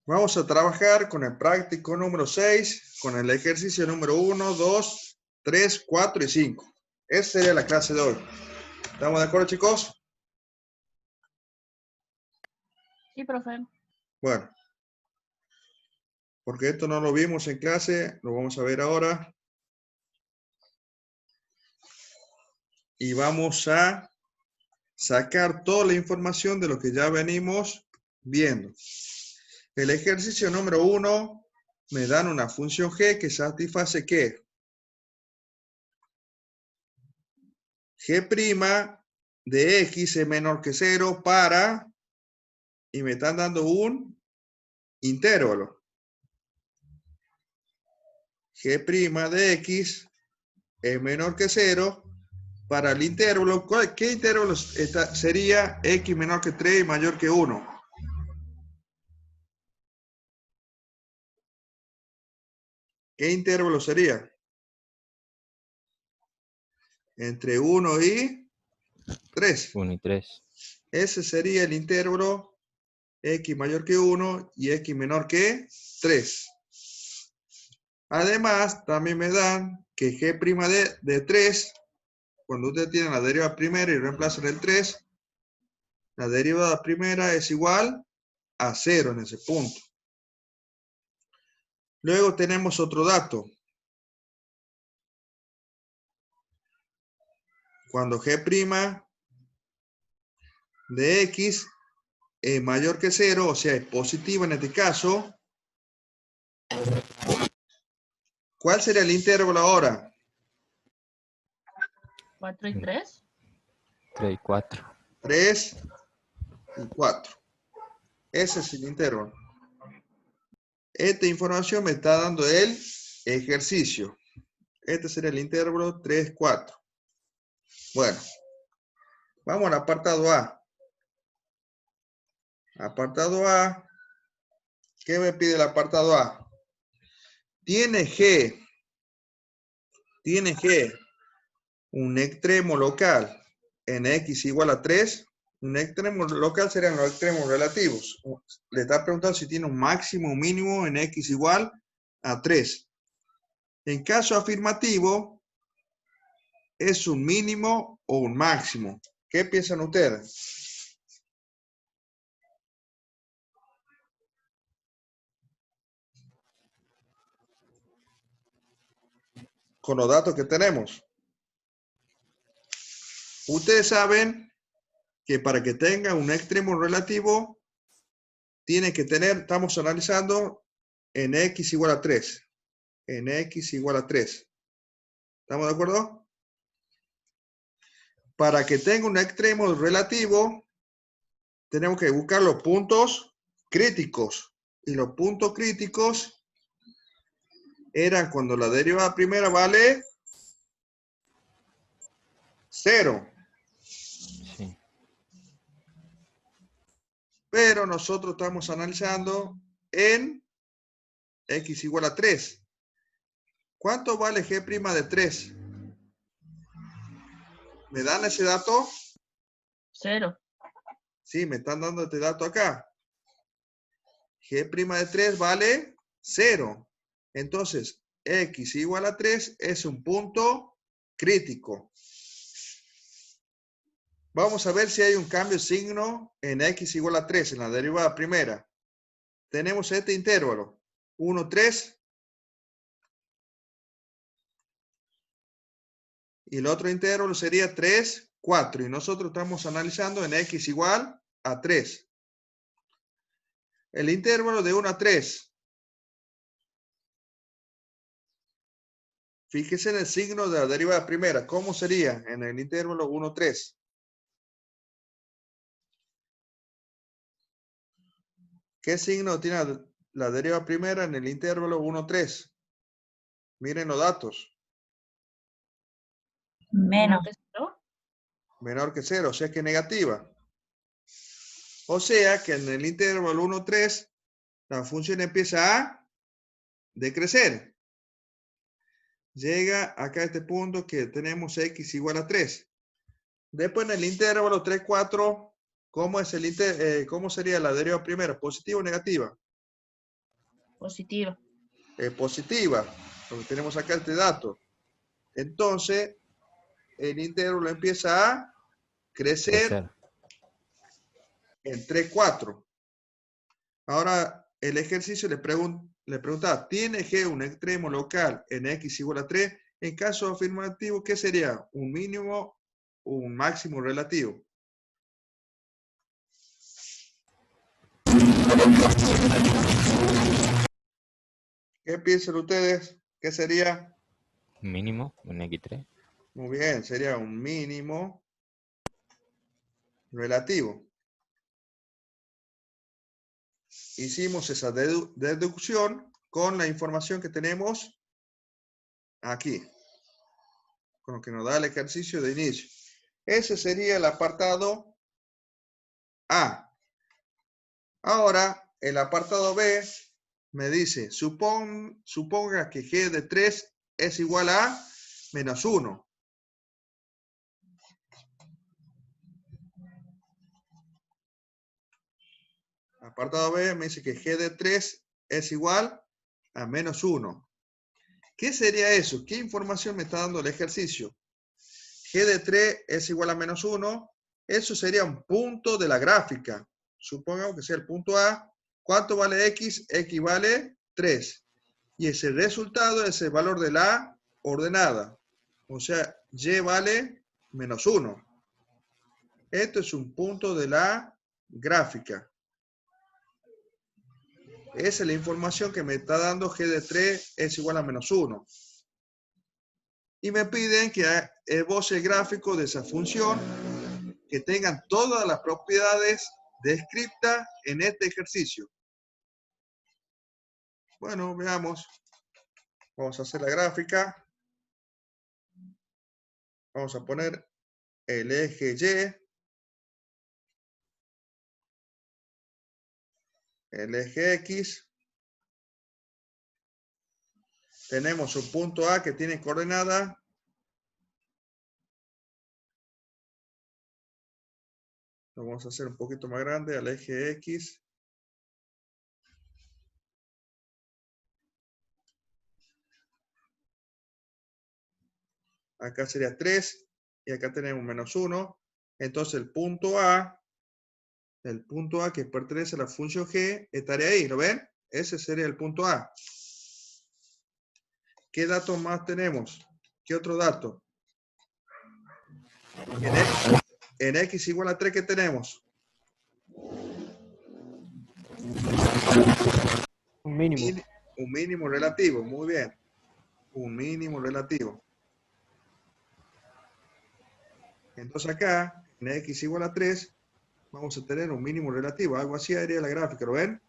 Vamos a trabajar con el práctico número 6, con el ejercicio número 1, 2, 3, 4 y 5. Esa sería la clase de hoy. ¿Estamos de acuerdo, chicos? Sí, profe. Bueno, porque esto no lo vimos en clase, lo vamos a ver ahora. Y vamos a sacar toda la información de lo que ya venimos viendo. El ejercicio número 1 me dan una función g que satisface ¿qué? G' de x es menor que 0 para, y me están dando un intervalo. G' de x es menor que 0 para el intervalo. ¿Qué intervalo sería x menor que 3 y mayor que 1? ¿Qué intervalo sería? Entre 1 y 3. 1 y 3. Ese sería el intervalo x mayor que 1 y x menor que 3. Además, también me dan que g' de 3, cuando usted tiene la derivada primera y reemplazan el 3, la derivada primera es igual a 0 en ese punto. Luego tenemos otro dato. Cuando g' de x es mayor que 0, o sea, es positivo en este caso, ¿cuál sería el intervalo ahora? 4 y 3. 3 y 4. 3 y 4. Ese es el intervalo. Esta información me está dando el ejercicio. Este sería el intervalo 3, 4. Bueno, vamos al apartado A. Apartado A. ¿Qué me pide el apartado A? Tiene G un extremo local en x igual a 3. Un extremo local serían los extremos relativos. Le está preguntando si tiene un máximo o mínimo en x igual a 3. En caso afirmativo, ¿es un mínimo o un máximo? ¿Qué piensan ustedes? Con los datos que tenemos. Ustedes saben que para que tenga un extremo relativo, tiene que tener, estamos analizando en x igual a 3. En x igual a 3. ¿Estamos de acuerdo? Para que tenga un extremo relativo, tenemos que buscar los puntos críticos. Y los puntos críticos eran cuando la derivada primera vale 0. Sí. Pero nosotros estamos analizando en x igual a 3. ¿Cuánto vale g' de 3? ¿Me dan ese dato? 0. Sí, me están dando este dato acá. G' de 3 vale 0. Entonces, x igual a 3 es un punto crítico. Vamos a ver si hay un cambio de signo en x igual a 3, en la derivada primera. Tenemos este intervalo, 1, 3. Y el otro intervalo sería 3, 4. Y nosotros estamos analizando en x igual a 3. El intervalo de 1 a 3. Fíjese en el signo de la derivada primera. ¿Cómo sería en el intervalo 1, 3? ¿Qué signo tiene la derivada primera en el intervalo 1, 3? Miren los datos. Menos. 0. Menor que 0, o sea que negativa. O sea que en el intervalo 1, 3, la función empieza a decrecer. Llega acá a este punto que tenemos x igual a 3. Después en el intervalo 3, 4, ¿cómo sería la derivada primera? ¿Positiva o negativa? Positiva. Positiva, porque tenemos acá este dato. Entonces, el intervalo empieza a crecer Crecer. entre 4. Ahora, el ejercicio le preguntaba, ¿tiene G un extremo local en X igual a 3? En caso afirmativo, ¿qué sería? ¿Un mínimo o un máximo relativo? ¿Qué piensan ustedes? ¿Qué sería? Mínimo, un X3. Muy bien, sería un mínimo relativo. Hicimos esa deducción con la información que tenemos aquí, con lo que nos da el ejercicio de inicio. Ese sería el apartado A. Ahora, el apartado B me dice, suponga que G de 3 es igual a menos 1. Apartado B me dice que G de 3 es igual a menos 1. ¿Qué sería eso? ¿Qué información me está dando el ejercicio? G de 3 es igual a menos 1. Eso sería un punto de la gráfica. Supongamos que sea el punto A. ¿Cuánto vale X? X vale 3. Y ese resultado es el valor de la ordenada. O sea, Y vale menos 1. Esto es un punto de la gráfica. Esa es la información que me está dando G de 3 es igual a menos 1. Y me piden que esboce el gráfico de esa función, que tengan todas las propiedades descritas en este ejercicio. Bueno, veamos. Vamos a hacer la gráfica. Vamos a poner el eje Y, el eje X. Tenemos un punto A que tiene coordenada. Lo vamos a hacer un poquito más grande al eje X. Acá sería 3 y acá tenemos menos 1. Entonces el punto A que pertenece a la función G, estaría ahí, ¿lo ven? Ese sería el punto A. ¿Qué datos más tenemos? ¿Qué otro dato? En X igual a 3, ¿qué tenemos? Un mínimo. Un mínimo relativo, muy bien. Un mínimo relativo. Entonces acá, en X igual a 3, vamos a tener un mínimo relativo. Algo así haría la gráfica, ¿lo ven?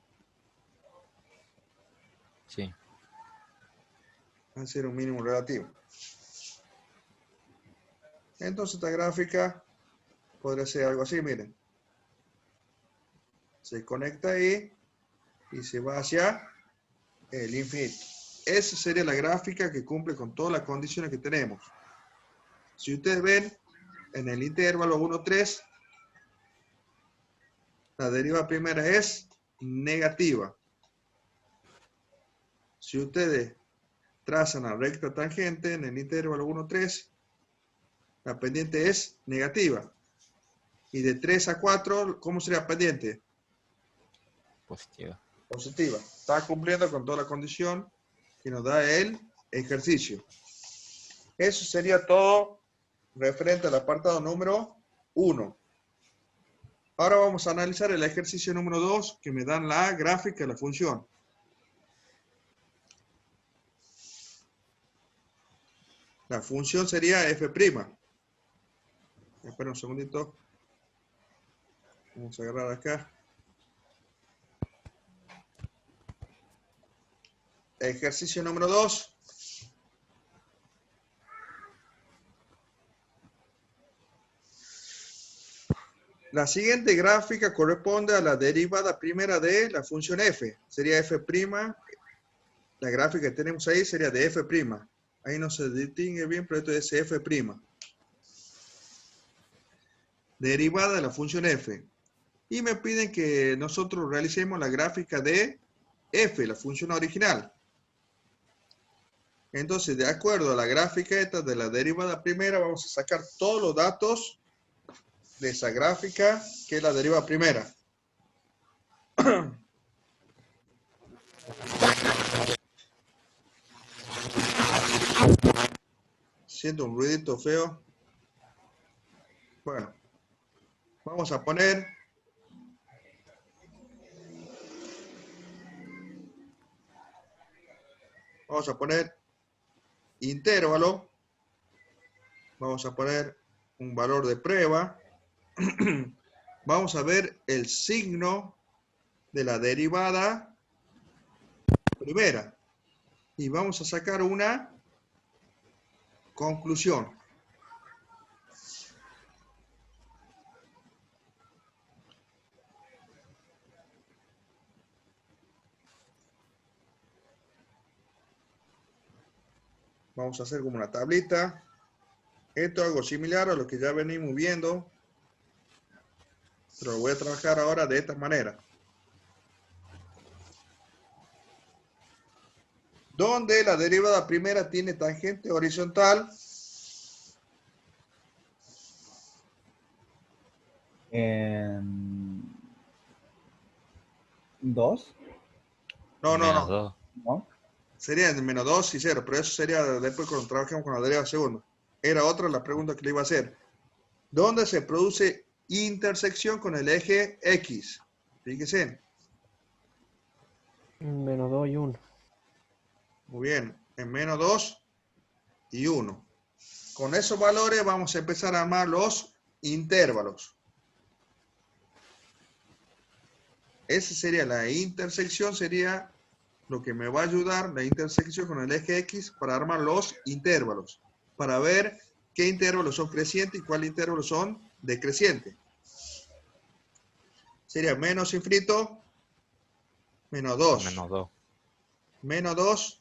Sí. Va a ser un mínimo relativo. Entonces esta gráfica podría ser algo así, miren. Se conecta ahí y se va hacia el infinito. Esa sería la gráfica que cumple con todas las condiciones que tenemos. Si ustedes ven, en el intervalo 1, 3, la deriva primera es negativa. Si ustedes trazan la recta tangente en el intervalo 1, 3, la pendiente es negativa. Y de 3 a 4, ¿cómo sería pendiente? Positiva. Positiva. Está cumpliendo con toda la condición que nos da el ejercicio. Eso sería todo referente al apartado número 1. Ahora vamos a analizar el ejercicio número 2, que me dan la gráfica de la función. La función sería f'. Espera un segundito. Vamos a agarrar acá. Ejercicio número 2. La siguiente gráfica corresponde a la derivada primera de la función f. Sería f'. La gráfica que tenemos ahí sería de f'. Ahí no se distingue bien, pero esto es f'. Derivada de la función f. Y me piden que nosotros realicemos la gráfica de f, la función original. Entonces, de acuerdo a la gráfica esta de la derivada primera, vamos a sacar todos los datos de esa gráfica, que es la derivada primera. Siento un ruidito feo. Bueno, vamos a poner intervalo. Vamos a poner un valor de prueba. Vamos a ver el signo de la derivada primera. Y vamos a sacar una conclusión. Vamos a hacer como una tablita. Esto es algo similar a lo que ya venimos viendo, pero lo voy a trabajar ahora de esta manera. Donde la derivada primera tiene tangente horizontal. En 2, No. Menos 2. ¿no? Sería en menos 2 y 0, pero eso sería después cuando trabajemos con la derivada segunda. Era otra la pregunta que le iba a hacer. ¿Dónde se produce intersección con el eje X? Fíjese. Menos 2 y 1. Muy bien, en menos 2 y 1. Con esos valores vamos a empezar a armar los intervalos. Esa sería la intersección, sería lo que me va a ayudar, la intersección con el eje X, para armar los intervalos. Para ver qué intervalos son crecientes y cuáles intervalos son decrecientes. Sería menos infinito, menos 2. Menos 2. Menos 2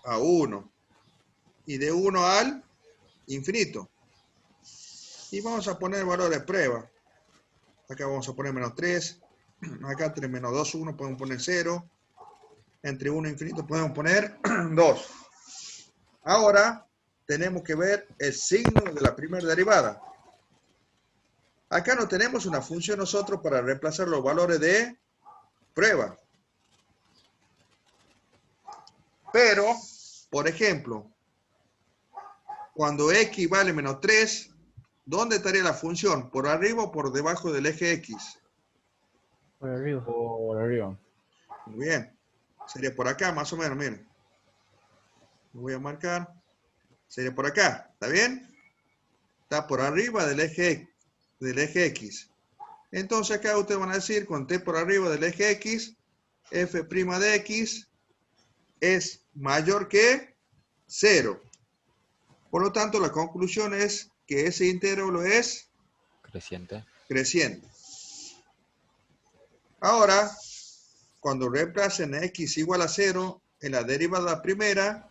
a 1. Y de 1 al infinito. Y vamos a poner valor de prueba. Acá vamos a poner menos 3. Acá entre menos 2 y 1 podemos poner 0. Entre 1 e infinito podemos poner 2. Ahora tenemos que ver el signo de la primera derivada. Acá no tenemos una función nosotros para reemplazar los valores de prueba. Pero, por ejemplo, cuando x vale menos 3, ¿dónde estaría la función? ¿Por arriba o por debajo del eje X? Por arriba. Por arriba. Muy bien. Sería por acá, más o menos, miren. Lo voy a marcar. Sería por acá, ¿está bien? Está por arriba del eje X. Entonces acá ustedes van a decir, cuando esté por arriba del eje X, f' de x es mayor que 0. Por lo tanto, la conclusión es que ese intervalo es Creciente. creciente. Ahora, cuando reemplacen x igual a 0 en la derivada primera,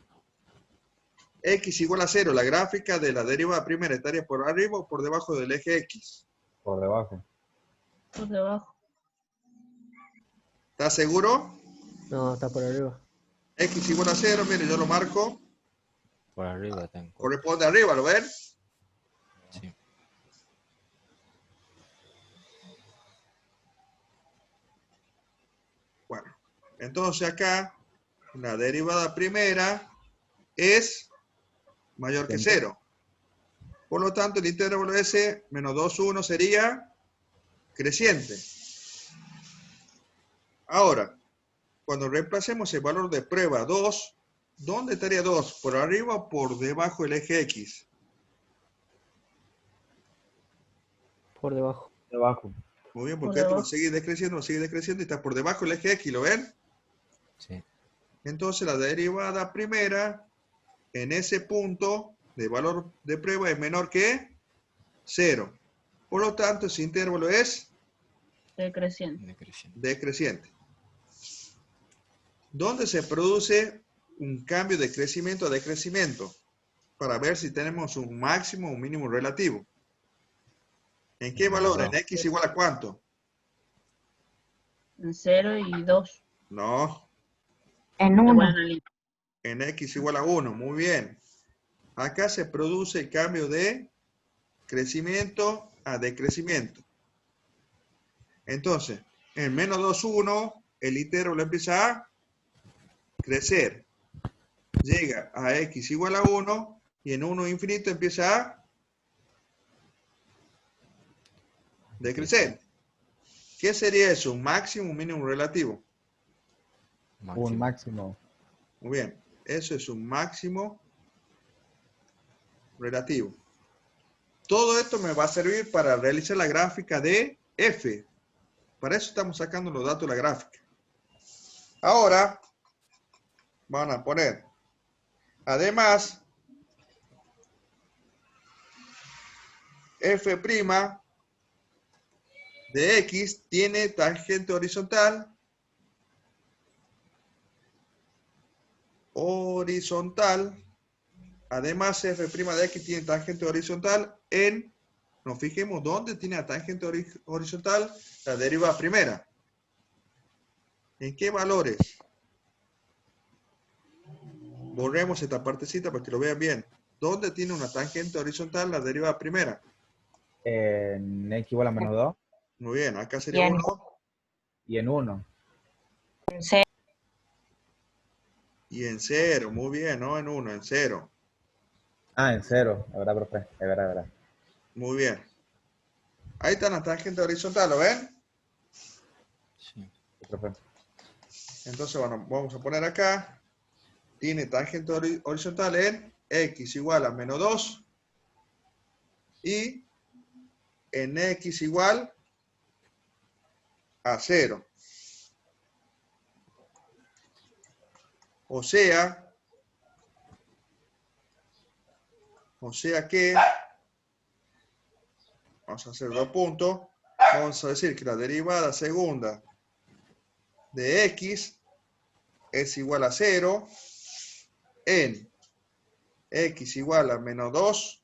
x igual a 0, la gráfica de la derivada primera estaría por arriba o por debajo del eje X. Por debajo. Por debajo. ¿Está seguro? No, está por arriba. X igual a 0, mire, yo lo marco. Por arriba tengo. Corresponde arriba, ¿lo ven? Sí. Bueno, entonces acá la derivada primera es mayor que 0. Por lo tanto, el intervalo S menos 2, 1 sería creciente. Ahora, cuando reemplacemos el valor de prueba 2, ¿dónde estaría 2? ¿Por arriba o por debajo del eje X? Por debajo. Debajo. Muy bien, Por porque esto va a debajo. seguir decreciendo y está por debajo del eje X, ¿lo ven? Sí. Entonces la derivada primera en ese punto de valor de prueba es menor que 0. Por lo tanto, ese intervalo es Decreciente. Decreciente. decreciente. ¿Dónde se produce un cambio de crecimiento a decrecimiento? Para ver si tenemos un máximo o un mínimo relativo. ¿En qué En valor? menos ¿En x igual a cuánto? En 0 y 2. No, En Igual 1. en la línea. en x igual a 1. Muy bien. Acá se produce el cambio de crecimiento a decrecimiento. Entonces, en menos 2, 1, el intervalo empieza a crecer. Llega a x igual a 1 y en 1 infinito empieza a decrecer. ¿Qué sería eso? ¿Un máximo, un mínimo, un relativo? Un Máximo. máximo. Muy bien. Eso es un máximo relativo. Todo esto me va a servir para realizar la gráfica de f. Para eso estamos sacando los datos de la gráfica. Ahora, van a poner, además, f' de x tiene tangente horizontal, además f' de x tiene tangente horizontal en, nos fijemos dónde tiene la tangente horizontal, la derivada primera. ¿En qué valores? Borremos esta partecita para que lo vean bien. ¿Dónde tiene una tangente horizontal la derivada primera? En x igual a menos 2 Muy bien, acá sería Bien. 1 y en 1. En 0. y en 0. Muy bien, no en 1, en 0. Ah, en 0. Es verdad, profe. Es verdad, es verdad. Muy bien. Ahí está la tangente horizontal, ¿lo ven? Sí. Sí, profe. Entonces, bueno, vamos a poner acá. Tiene tangente horizontal en x igual a menos 2 y en x igual a 0. O sea que, vamos a hacer 2 puntos, vamos a decir que la derivada segunda de x es igual a 0 en x igual a menos 2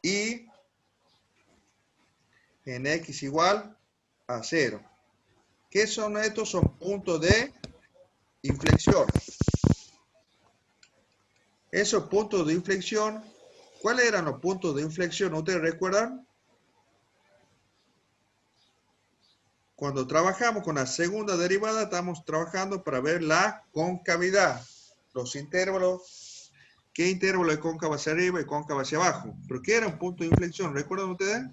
y en x igual a 0. ¿Qué son estos? Son puntos de inflexión. Esos puntos de inflexión, ¿cuáles eran los puntos de inflexión? ¿Ustedes recuerdan? Cuando trabajamos con la segunda derivada, estamos trabajando para ver la concavidad. Los intervalos, ¿qué intervalo es cóncavo hacia arriba y cóncavo hacia abajo? ¿Pero qué era un punto de inflexión? ¿Recuerdan ustedes?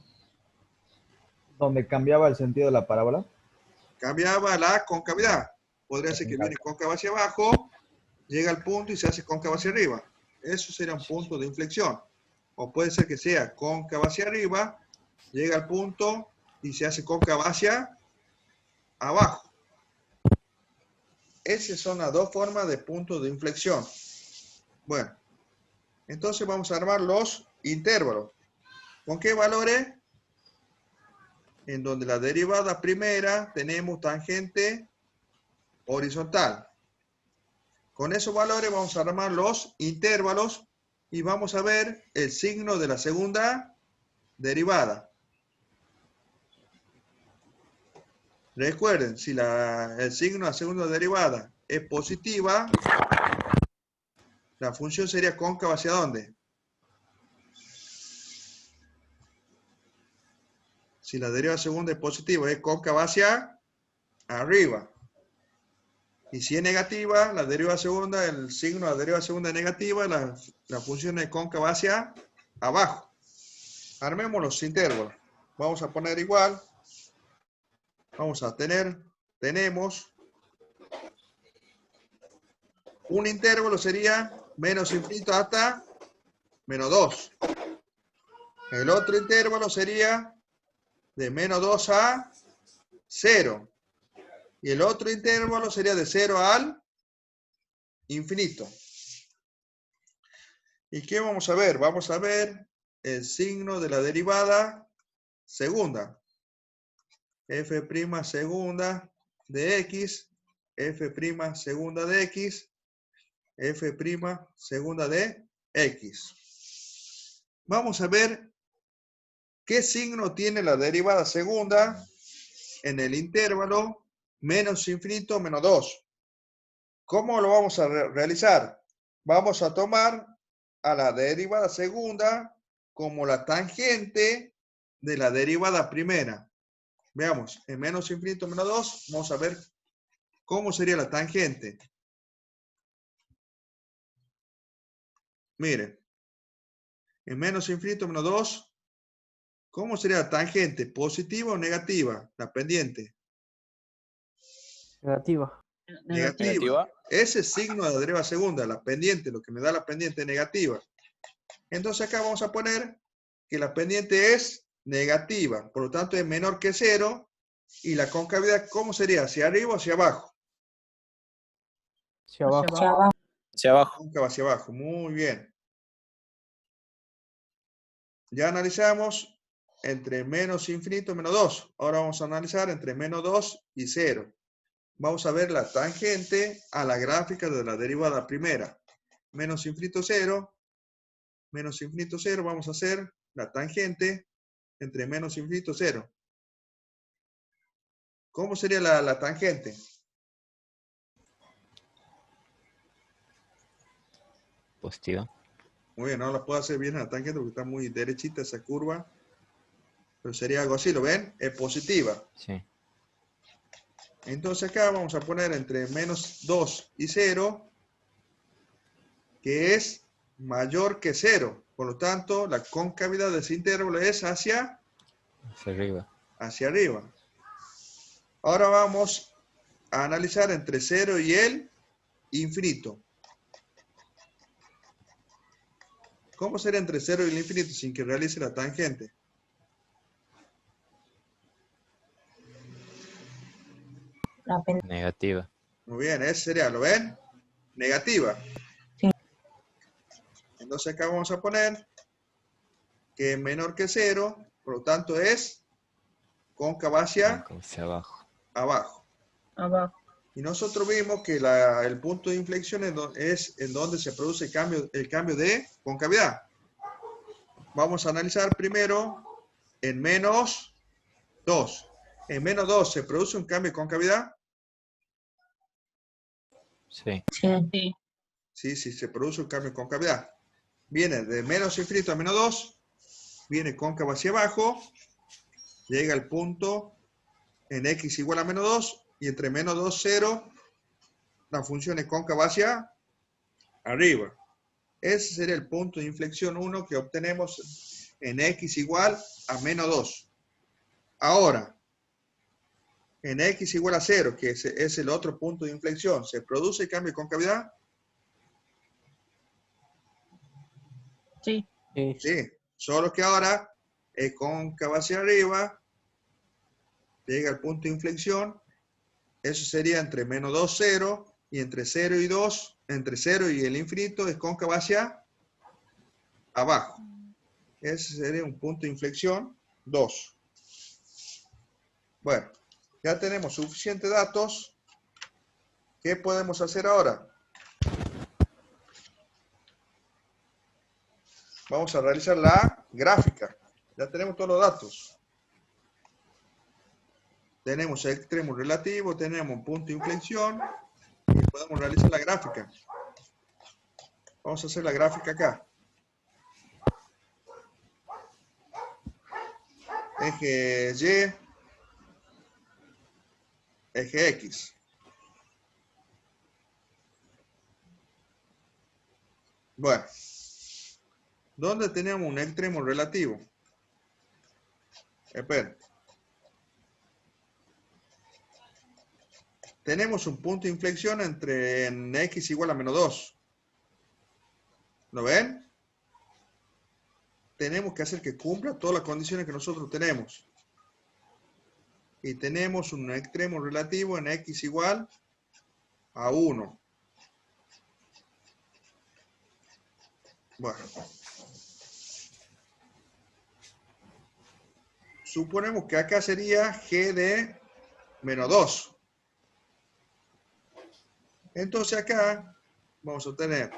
Donde cambiaba el sentido de la parábola. Cambiaba la concavidad. Podría ser que viene cóncavo hacia abajo, llega al punto y se hace cóncavo hacia arriba. Eso sería un punto de inflexión. O puede ser que sea cóncavo hacia arriba, llega al punto y se hace cóncavo hacia abajo. Esas son las dos formas de puntos de inflexión. Bueno, entonces vamos a armar los intervalos. ¿Con qué valores? En donde la derivada primera tenemos tangente horizontal. Con esos valores vamos a armar los intervalos y vamos a ver el signo de la segunda derivada. Recuerden, si el signo de la segunda derivada es positiva, la función sería cóncava hacia dónde. Si la derivada segunda es positiva, es cóncava hacia arriba. Y si es negativa, la derivada segunda, el signo de la derivada segunda es negativa, la función es cóncava hacia abajo. Armemos los intervalos. Vamos a poner igual. Vamos a tenemos un intervalo sería menos infinito hasta menos 2. El otro intervalo sería de menos 2 a 0. Y el otro intervalo sería de 0 al infinito. ¿Y qué vamos a ver? Vamos a ver el signo de la derivada segunda. F' segunda de x, F' segunda de x, F' segunda de x. Vamos a ver qué signo tiene la derivada segunda en el intervalo menos infinito menos 2. ¿Cómo lo vamos a realizar? Vamos a tomar a la derivada segunda como la tangente de la derivada primera. Veamos, en menos infinito menos 2, vamos a ver cómo sería la tangente. Miren, en menos infinito menos 2, ¿cómo sería la tangente? ¿Positiva o negativa? La pendiente. Negativa. Negativa. Ese signo de la derivada segunda, la pendiente, lo que me da la pendiente negativa. Entonces acá vamos a poner que la pendiente es negativa, por lo tanto es menor que 0. Y la concavidad, ¿cómo sería? ¿Hacia arriba o hacia abajo? Hacia abajo. Hacia abajo. Hacia abajo. Cóncava hacia abajo, muy bien. Ya analizamos entre menos infinito y menos 2. Ahora vamos a analizar entre menos 2 y 0. Vamos a ver la tangente a la gráfica de la derivada primera. Menos infinito 0, menos infinito 0, vamos a hacer la tangente entre menos infinito 0. ¿Cómo sería la tangente? Positiva. Muy bien, no la puedo hacer bien a la tangente porque está muy derechita esa curva. Pero sería algo así, ¿lo ven? Es positiva. Sí. Entonces acá vamos a poner entre menos 2 y 0, que es mayor que 0. Por lo tanto, la concavidad de ese intervalo es hacia Arriba. arriba. Ahora vamos a analizar entre 0 y el infinito. ¿Cómo sería entre 0 y el infinito sin que realice la tangente? La pendiente. Negativa. Muy bien, ese sería, ¿lo ven? Negativa. Sí. Entonces acá vamos a poner que es menor que 0, por lo tanto es cóncava hacia Hacia abajo. abajo. Abajo. Y nosotros vimos que el punto de inflexión es en donde se produce el cambio de concavidad. Vamos a analizar primero en menos 2. En menos 2 se produce un cambio de concavidad. Sí. Sí. Sí. Sí, sí, se produce un cambio de concavidad. Viene de menos infinito a menos 2, viene cóncava hacia abajo, llega al punto en x igual a menos 2, y entre menos 2, 0, la función es cóncava hacia arriba. Ese sería el punto de inflexión 1 que obtenemos en x igual a menos 2. Ahora, en x igual a 0, que es el otro punto de inflexión, ¿se produce cambio de concavidad? Sí. Sí. Sí, solo que ahora es cóncava hacia arriba, llega al punto de inflexión, eso sería entre menos 2, 0, y entre 0 y 2, entre 0 y el infinito es cóncava hacia abajo. Ese sería un punto de inflexión 2. Bueno, ya tenemos suficientes datos. ¿Qué podemos hacer ahora? Vamos a realizar la gráfica. Ya tenemos todos los datos. Tenemos el extremo relativo, tenemos un punto de inflexión y podemos realizar la gráfica. Vamos a hacer la gráfica acá. Eje Y, eje X. Bueno, ¿dónde tenemos un extremo relativo? Espera. Tenemos un punto de inflexión en x igual a menos 2. ¿Lo ven? Tenemos que hacer que cumpla todas las condiciones que nosotros tenemos. Y tenemos un extremo relativo en x igual a 1. Bueno. Suponemos que acá sería g de menos 2. Entonces acá vamos a tener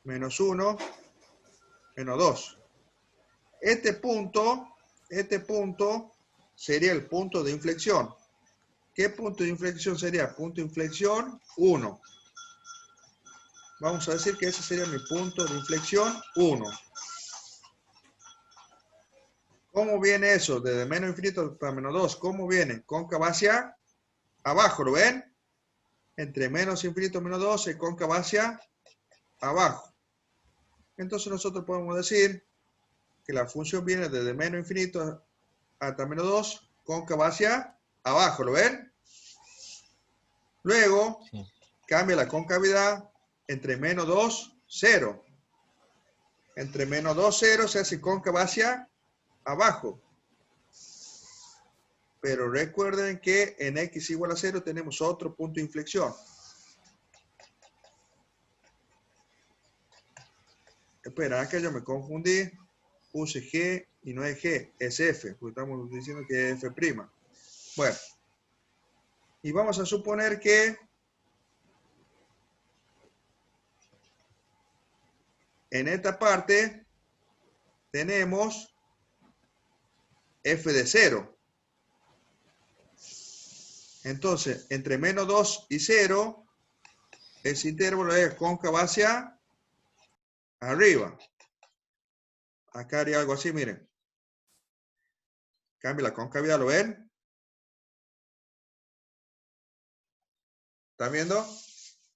menos 1, menos 2. Este punto sería el punto de inflexión. ¿Qué punto de inflexión sería? Punto de inflexión 1. Vamos a decir que ese sería mi punto de inflexión 1. ¿Cómo viene eso? Desde menos infinito hasta menos 2. ¿Cómo viene? Cóncava hacia abajo, ¿lo ven? Entre menos infinito y menos 2 es cóncava hacia abajo. Entonces nosotros podemos decir que la función viene desde menos infinito hasta menos 2, cóncava hacia abajo, ¿lo ven? Luego, Sí. cambia la concavidad entre menos 2, 0. Entre menos 2, 0 se hace cóncava hacia abajo. Pero recuerden que en x igual a 0 tenemos otro punto de inflexión. Espera, acá yo me confundí. Puse G y no es G, es F, porque estamos diciendo que es F'. Bueno, y vamos a suponer que en esta parte tenemos F de 0. Entonces, entre menos 2 y 0, ese intervalo es cóncavo hacia arriba. Acá haría algo así, miren. Cambia la concavidad, ¿lo ven? ¿Están viendo?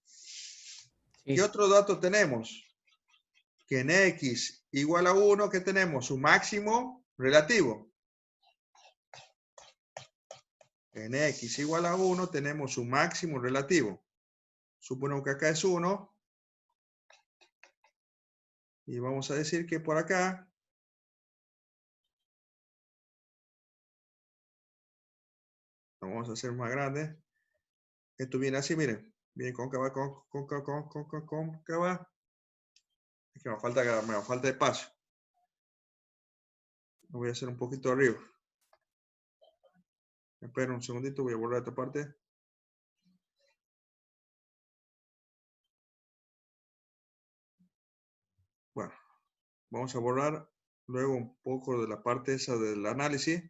Sí. ¿Qué otro dato tenemos? Que en x igual a 1, que tenemos su máximo relativo. En x igual a 1 tenemos su máximo relativo. Suponemos que acá es 1. Y vamos a decir que por acá lo vamos a hacer más grande. Esto viene así, miren. Viene cóncava, cóncava. Es que me falta espacio. Lo voy a hacer un poquito arriba. Espera un segundito, voy a borrar esta parte. Bueno, vamos a borrar luego un poco de la parte esa del análisis.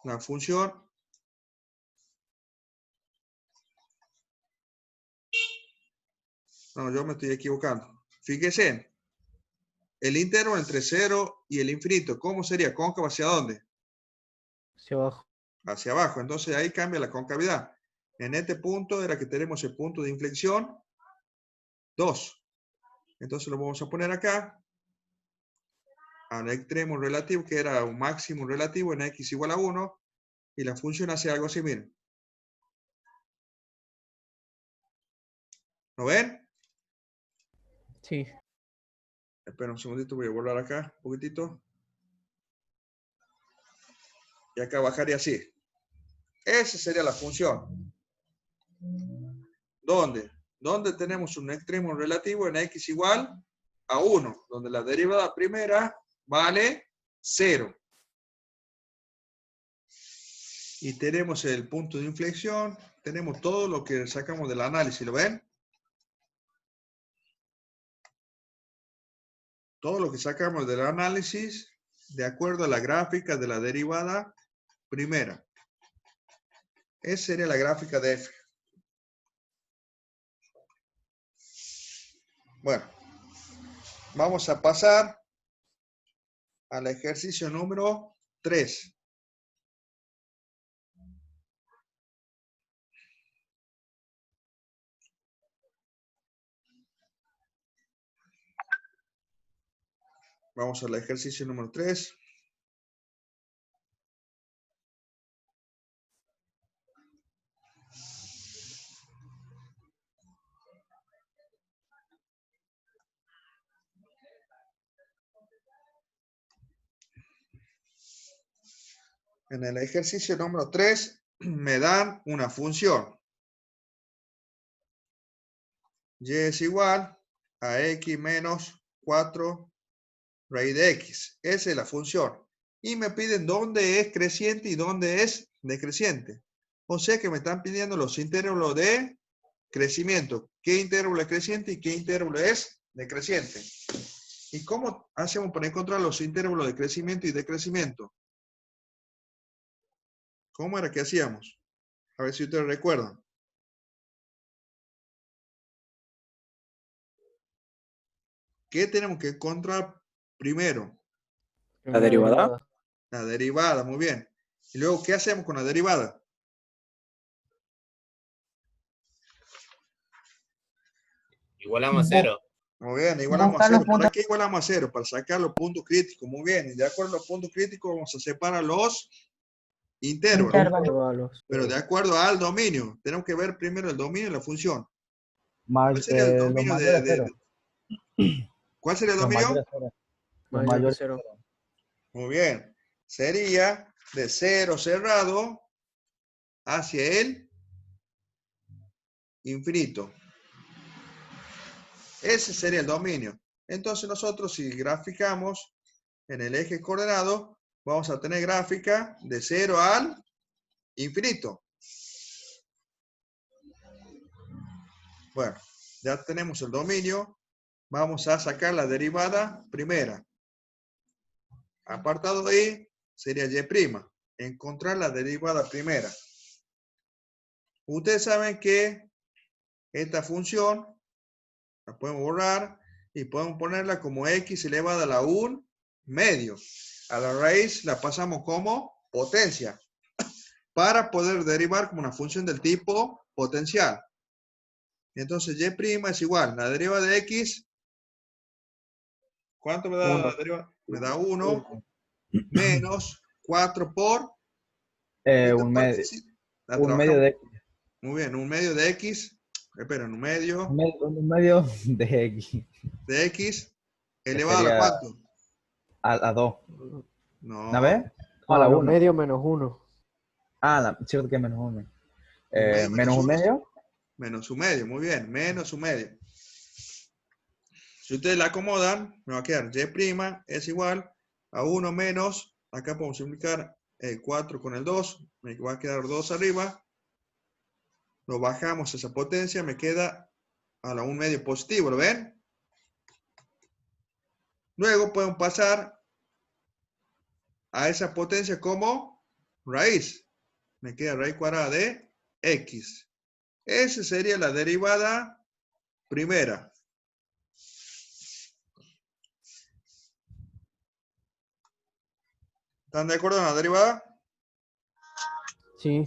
La función. No, yo me estoy equivocando. Fíjense, el intervalo entre 0 y el infinito, ¿cómo sería? ¿Cóncavo hacia dónde? Hacia abajo. Hacia abajo. Entonces ahí cambia la concavidad. En este punto era que tenemos el punto de inflexión 2. Entonces lo vamos a poner acá. Al extremo relativo, que era un máximo relativo en x igual a 1. Y la función hace algo así, miren. ¿Lo ven? Sí. Espera un segundito, voy a borrar acá un poquitito. Y acá bajaría así. Esa sería la función. ¿Dónde? ¿Dónde tenemos un extremo relativo en x igual a 1? Donde la derivada primera vale 0. Y tenemos el punto de inflexión. Tenemos todo lo que sacamos del análisis. ¿Lo ven? Todo lo que sacamos del análisis de acuerdo a la gráfica de la derivada primera. Esa sería la gráfica de f. Bueno, vamos a pasar al ejercicio número 3. Vamos al ejercicio número 3. En el ejercicio número 3 me dan una función. Y es igual a x menos 4 raíz de x. Esa es la función. Y me piden dónde es creciente y dónde es decreciente. O sea que me están pidiendo los intervalos de crecimiento. ¿Qué intervalo es creciente y qué intervalo es decreciente? ¿Y cómo hacemos para encontrar los intervalos de crecimiento y decrecimiento? ¿Cómo era que hacíamos? A ver si ustedes recuerdan. ¿Qué tenemos que encontrar primero? La derivada. La derivada, muy bien. Y luego, ¿qué hacemos con la derivada? Igualamos a 0. Muy bien, igualamos a Buscar los 0. ¿Para puntos. qué igualamos a 0? Para sacar los puntos críticos. Muy bien. Y de acuerdo a los puntos críticos vamos a separar los intervalos. Intervalos. Intervalos. Pero de acuerdo al dominio. Tenemos que ver primero el dominio y la función. Más, ¿Cuál sería el lo dominio mayor a de- cero. ¿Cuál sería el Lo dominio? mayor a cero. Lo Mayor que mayor a cero. cero. Muy bien. Sería de 0 cerrado hacia el infinito. Ese sería el dominio. Entonces nosotros si graficamos en el eje coordenado, vamos a tener gráfica de 0 al infinito. Bueno, ya tenemos el dominio. Vamos a sacar la derivada primera. Apartado I sería Y'. Encontrar la derivada primera. Ustedes saben que esta función la podemos borrar y podemos ponerla como x elevada a la 1 medio. A la raíz la pasamos como potencia para poder derivar como una función del tipo potencial. Entonces y' es igual, la derivada de x, ¿cuánto me da Uno. la derivada? Me da 1 menos 4 por esta Un medio, partecita. La un medio trabajamos. de Muy bien, un medio de x, esperen, un medio un medio de x. de x Que elevado a la sería cuánto? a 2. No, ¿Una vez? No, a la Los 1. medios menos 1. Cierto que es menos 1. un medio Menos un uno, medio. menos un medio, muy bien, menos un medio. Si ustedes la acomodan, me va a quedar y' es igual a 1 menos, acá podemos multiplicar el 4 con el 2, me va a quedar 2 arriba, lo bajamos esa potencia, me queda a la 1 medio positivo, ¿lo ven? Luego podemos pasar a esa potencia como raíz, me queda raíz cuadrada de x. Esa sería la derivada primera. ¿Están de acuerdo en la derivada? Sí.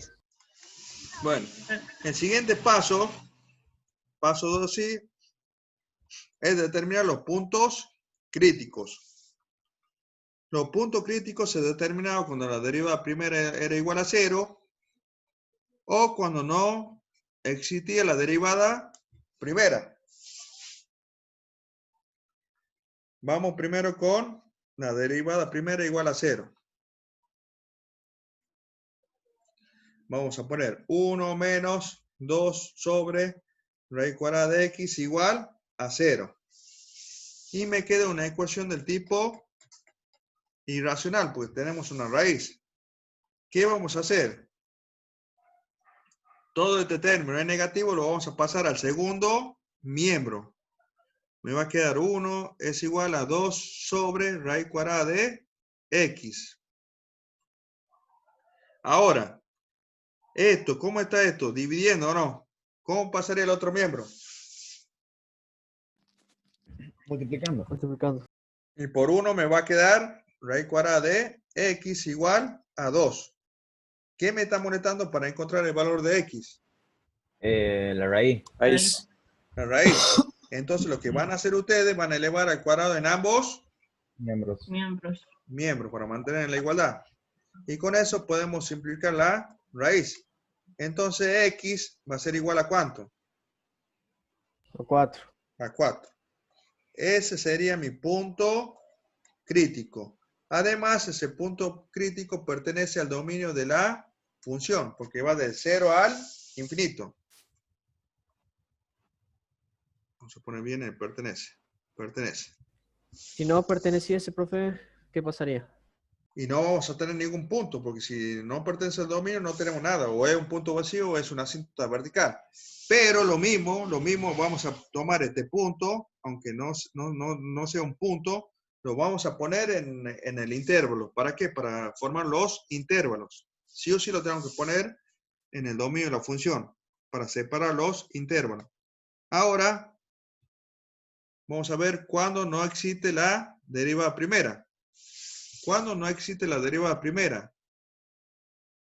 Bueno, el siguiente paso, paso 2 sí, es determinar los puntos críticos. Los puntos críticos se determinaban cuando la derivada primera era igual a 0 o cuando no existía la derivada primera. Vamos primero con la derivada primera igual a 0. Vamos a poner 1 menos 2 sobre raíz cuadrada de x igual a 0. Y me queda una ecuación del tipo irracional, porque tenemos una raíz. ¿Qué vamos a hacer? Todo este término es negativo, lo vamos a pasar al segundo miembro. Me va a quedar 1 es igual a 2 sobre raíz cuadrada de x. Ahora, esto, ¿cómo está esto? ¿Dividiendo o no? ¿Cómo pasaría el otro miembro? Multiplicando. Multiplicando. Y por 1 me va a quedar raíz cuadrada de x igual a 2. ¿Qué me está molestando para encontrar el valor de x? La raíz. Raíz. La raíz. Entonces lo que van a hacer ustedes van a elevar al cuadrado en ambos Miembros. miembros para mantener la igualdad. Y con eso podemos simplificar la raíz. Entonces x va a ser igual a ¿cuánto? A 4. A 4. Ese sería mi punto crítico. Además, ese punto crítico pertenece al dominio de la función, porque va del 0 al infinito. Vamos a poner bien el pertenece. Pertenece. Si no perteneciese, profe, ¿qué pasaría? Y no vamos a tener ningún punto, porque si no pertenece al dominio no tenemos nada. O es un punto vacío o es una cinta vertical. Pero lo mismo vamos a tomar este punto, aunque no sea un punto, lo vamos a poner en el intervalo. ¿Para qué? Para formar los intervalos. Sí o sí lo tenemos que poner en el dominio de la función para separar los intervalos. Ahora, vamos a ver cuándo no existe la derivada primera. ¿Cuándo no existe la derivada primera?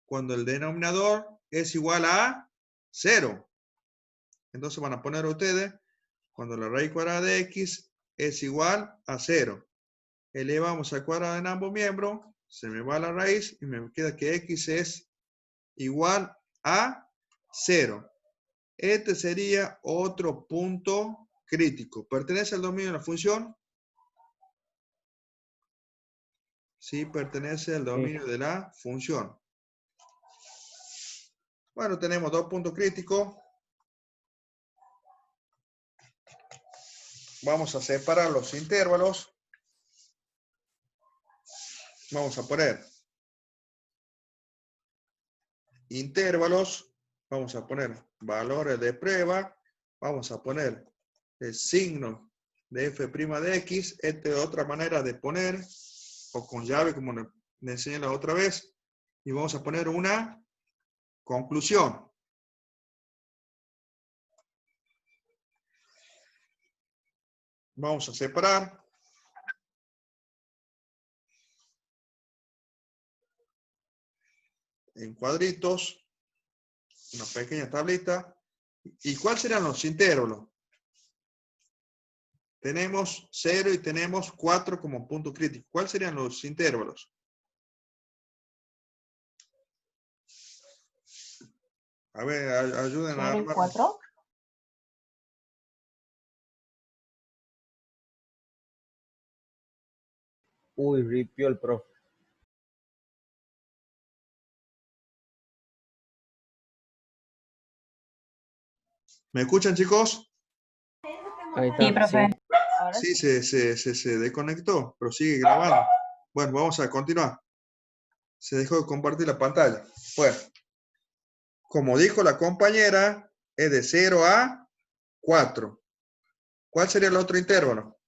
Cuando el denominador es igual a 0. Entonces van a poner ustedes, cuando la raíz cuadrada de x es igual a 0. Elevamos al cuadrado en ambos miembros, se me va la raíz y me queda que x es igual a 0. Este sería otro punto crítico. ¿Pertenece al dominio de la función? Sí, pertenece al dominio de la función. Bueno, tenemos dos puntos críticos. Vamos a separar los intervalos. Vamos a poner intervalos. Vamos a poner valores de prueba. Vamos a poner el signo de f' de x. Esta es otra manera de poner, o con llave, como le enseñé la otra vez. Y vamos a poner una conclusión. Vamos a separar. En cuadritos. Una pequeña tablita. ¿Y cuáles serían los intervalos? Tenemos 0 y tenemos 4 como punto crítico. ¿Cuáles serían los intervalos? A ver, ayuden a 0 y armar. 4. Uy, ripió el profe. ¿Me escuchan, chicos? Ahí está. Sí, profe. Sí. Ahora Sí, sí. se desconectó, pero sigue grabando. Bueno, vamos a continuar. Se dejó de compartir la pantalla. Bueno, como dijo la compañera, es de 0 a 4. ¿Cuál sería el otro intervalo?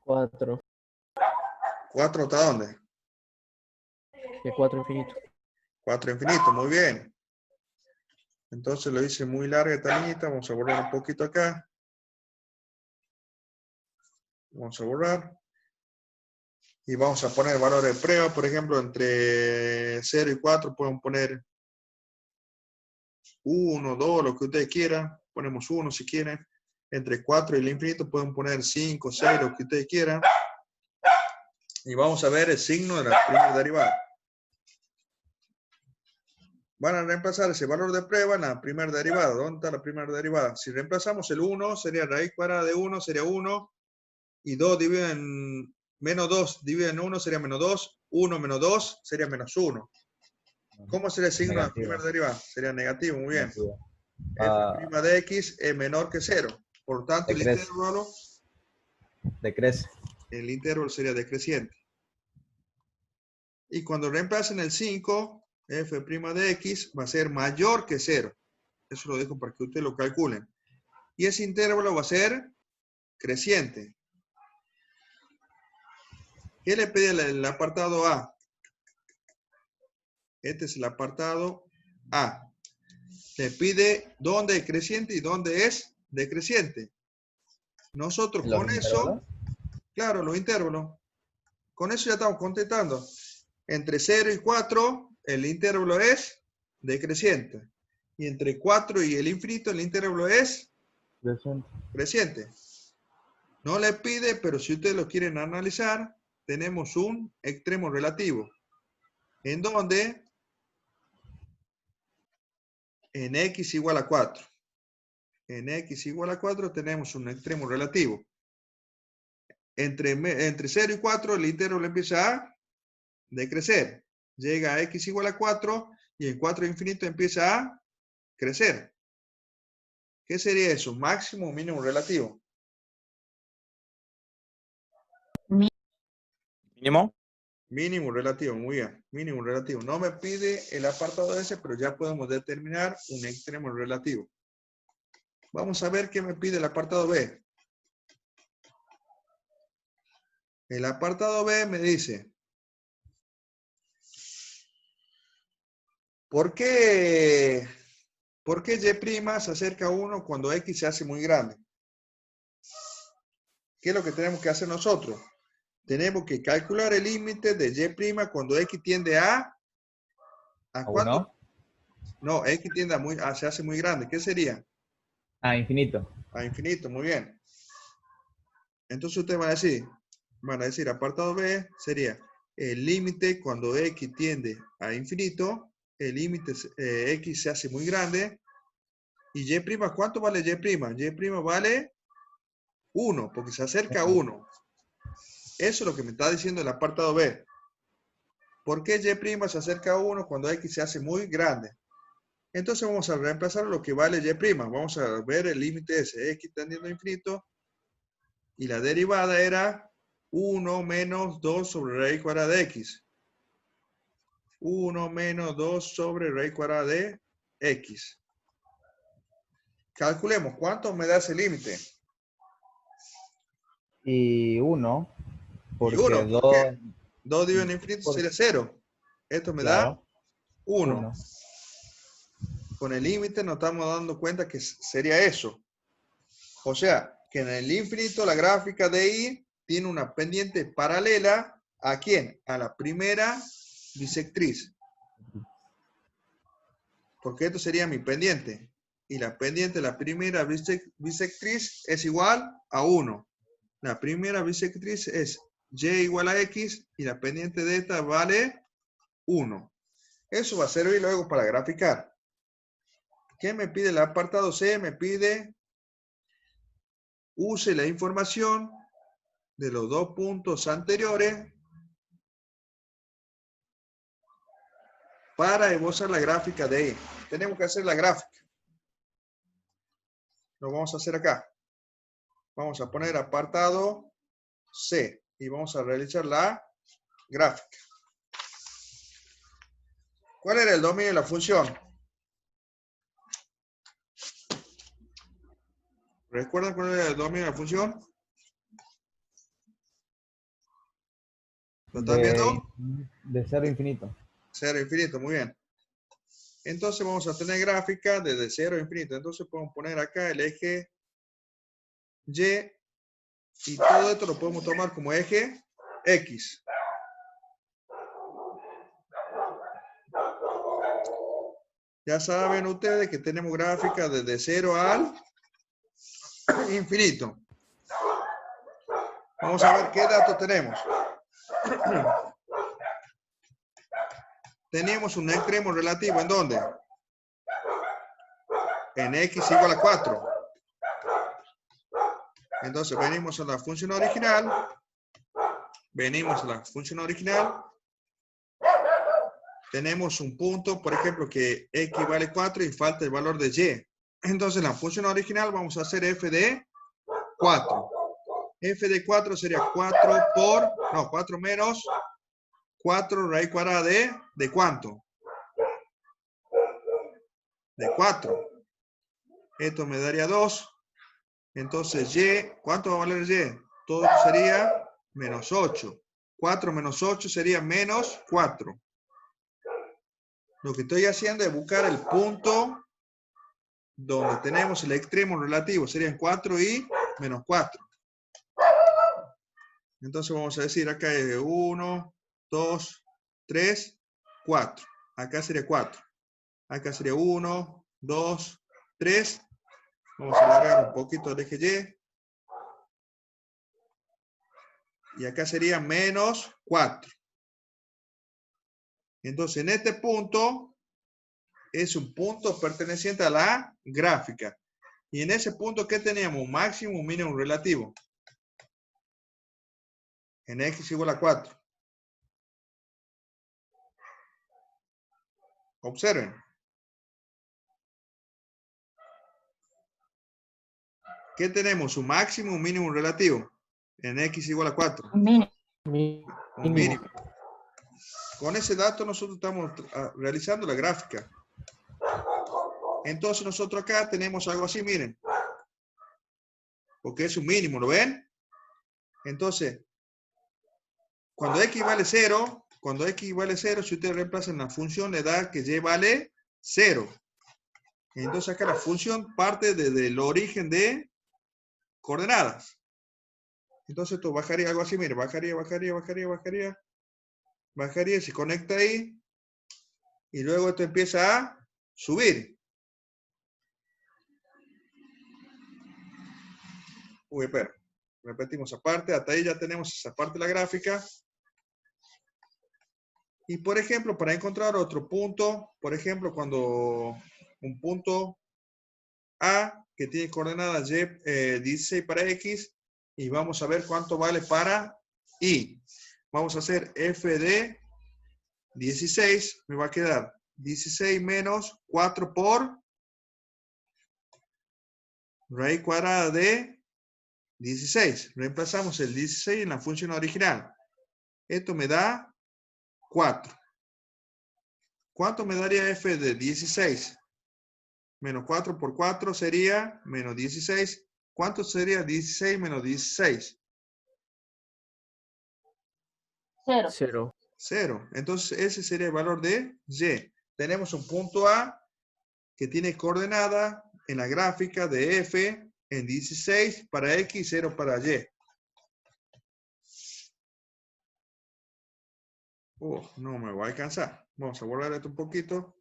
4. 4 hasta dónde? Y 4 infinito. 4 infinito, muy bien. Entonces lo hice muy larga esta liñita. Vamos a borrar un poquito acá. Vamos a borrar. Y vamos a poner valores de prueba. Por ejemplo, entre 0 y 4 pueden poner 1, 2, lo que ustedes quieran. Ponemos 1 si quieren. Entre 4 y el infinito pueden poner 5, 6, lo que ustedes quieran. Y vamos a ver el signo de la primera derivada. Van a reemplazar ese valor de prueba en la primera derivada. ¿Dónde está la primera derivada? Si reemplazamos el 1, sería raíz cuadrada de 1, sería 1. Y 2 dividido en menos 2 dividido en 1 sería menos 2. 1 menos 2 sería menos 1. ¿Cómo sería el signo de la Negativo. primera derivada? Sería negativo, muy bien. Negativo. F' de x es menor que 0. Por tanto, Decrece. Decrece. el intervalo sería decreciente. Y cuando reemplacen el 5, f' de x va a ser mayor que 0. Eso lo dejo para que ustedes lo calculen. Y ese intervalo va a ser creciente. ¿Qué le pide el apartado A? Este es el apartado A. Le pide dónde es creciente y dónde es decreciente. Nosotros ¿Los con eso, intervalos? claro, los intervalos, con eso ya estamos contestando. Entre 0 y 4, el intervalo es decreciente. Y entre 4 y el infinito, el intervalo es creciente. No le pide, pero si ustedes lo quieren analizar, tenemos un extremo relativo. En donde en x igual a 4. En x igual a 4 tenemos un extremo relativo. Entre 0 y 4 el intervalo empieza a decrecer. Llega a x igual a 4 y en 4 infinito empieza a crecer. ¿Qué sería eso? ¿Máximo o mínimo relativo? Mínimo. Mínimo relativo, muy bien. Mínimo relativo. No me pide el apartado ese, pero ya podemos determinar un extremo relativo. Vamos a ver qué me pide el apartado B. El apartado B me dice, ¿por qué Y' se acerca a 1 cuando X se hace muy grande? ¿Qué es lo que tenemos que hacer nosotros? Tenemos que calcular el límite de Y' cuando X tiende ¿a cuánto? ¿Uno? No, X tiende se hace muy grande. ¿Qué sería? Ah, infinito. A infinito, muy bien. Entonces ustedes van a decir, apartado B sería el límite cuando X tiende a infinito, el límite X se hace muy grande, y Y', ¿cuánto vale Y'? Y' vale 1, porque se acerca a 1. Eso es lo que me está diciendo el apartado B. ¿Por qué Y' se acerca a 1 cuando X se hace muy grande? Entonces vamos a reemplazar lo que vale Y'. Vamos a ver el límite ese, X tendiendo a infinito, y la derivada era 1 menos 2 sobre raíz cuadrada de X. 1 menos 2 sobre raíz cuadrada de X. Calculemos, ¿cuánto me da ese límite? Y 1, porque Y 1, 2, porque 2 dividido en infinito sería 0. Esto me da claro, 1. 1. Con el límite nos estamos dando cuenta que sería eso. O sea, que en el infinito la gráfica de Y tiene una pendiente paralela ¿a quién? A la primera bisectriz. Porque esto sería mi pendiente. Y la pendiente de la primera bisectriz es igual a 1. La primera bisectriz es Y igual a X y la pendiente de esta vale 1. Eso va a servir luego para graficar. ¿Qué me pide el apartado C? Me pide use la información de los dos puntos anteriores para esbozar la gráfica de Y. Tenemos que hacer la gráfica. Lo vamos a hacer acá. Vamos a poner apartado C y vamos a realizar la gráfica. ¿Cuál era el dominio de la función? ¿Recuerdan cuál era el dominio de la función? ¿Lo están viendo? De 0 a infinito. 0 a infinito, muy bien. Entonces vamos a tener gráfica desde 0 a infinito. Entonces podemos poner acá el eje Y y todo esto lo podemos tomar como eje X. Ya saben ustedes que tenemos gráfica desde 0 al infinito. Vamos a ver qué datos tenemos. Teníamos un extremo relativo, ¿en dónde? En X igual a 4. Entonces venimos a la función original. Tenemos un punto, por ejemplo, que X vale 4 y falta el valor de Y. Entonces la función original vamos a hacer f de 4. F de 4 sería 4 menos 4 raíz cuadrada ¿de cuánto? De 4. Esto me daría 2. Entonces Y, ¿cuánto va a valer Y? Todo esto sería menos 8. 4 menos 8 sería menos 4. Lo que estoy haciendo es buscar el punto donde tenemos el extremo relativo. Serían 4 y menos 4. Entonces vamos a decir acá es 1, 2, 3, 4. Acá sería 4. Acá sería 1, 2, 3. Vamos a alargar un poquito el eje Y. Y acá sería menos 4. Entonces en este punto es un punto perteneciente a la gráfica. Y en ese punto, ¿qué teníamos? Un máximo, un mínimo, un relativo. En X igual a 4. Observen. ¿Qué tenemos? Un máximo, un mínimo, un relativo. En X igual a 4. Mínimo. Un mínimo. Con ese dato nosotros estamos realizando la gráfica. Entonces nosotros acá tenemos algo así, miren. Porque es un mínimo, ¿lo ven? Entonces, cuando x vale 0, si usted reemplaza en la función, le da que y vale 0. Entonces acá la función parte desde el origen de coordenadas. Entonces esto bajaría algo así, mire, bajaría, se conecta ahí, y luego esto empieza a subir. Uy, espera, repetimos esa parte, hasta ahí ya tenemos esa parte de la gráfica. Y por ejemplo, para encontrar otro punto, por ejemplo, cuando un punto A que tiene coordenadas y 16 para X, y vamos a ver cuánto vale para Y. Vamos a hacer f de 16, me va a quedar 16 menos 4 por raíz cuadrada de 16. Reemplazamos el 16 en la función original. Esto me da 4. ¿Cuánto me daría f de 16? Menos 4 por 4 sería menos 16. ¿Cuánto sería 16 menos 16? 0. 0. 0. Entonces ese sería el valor de y. Tenemos un punto A que tiene coordenada en la gráfica de f en 16 para X, 0 para Y. No me va a alcanzar. Vamos a borrar esto un poquito.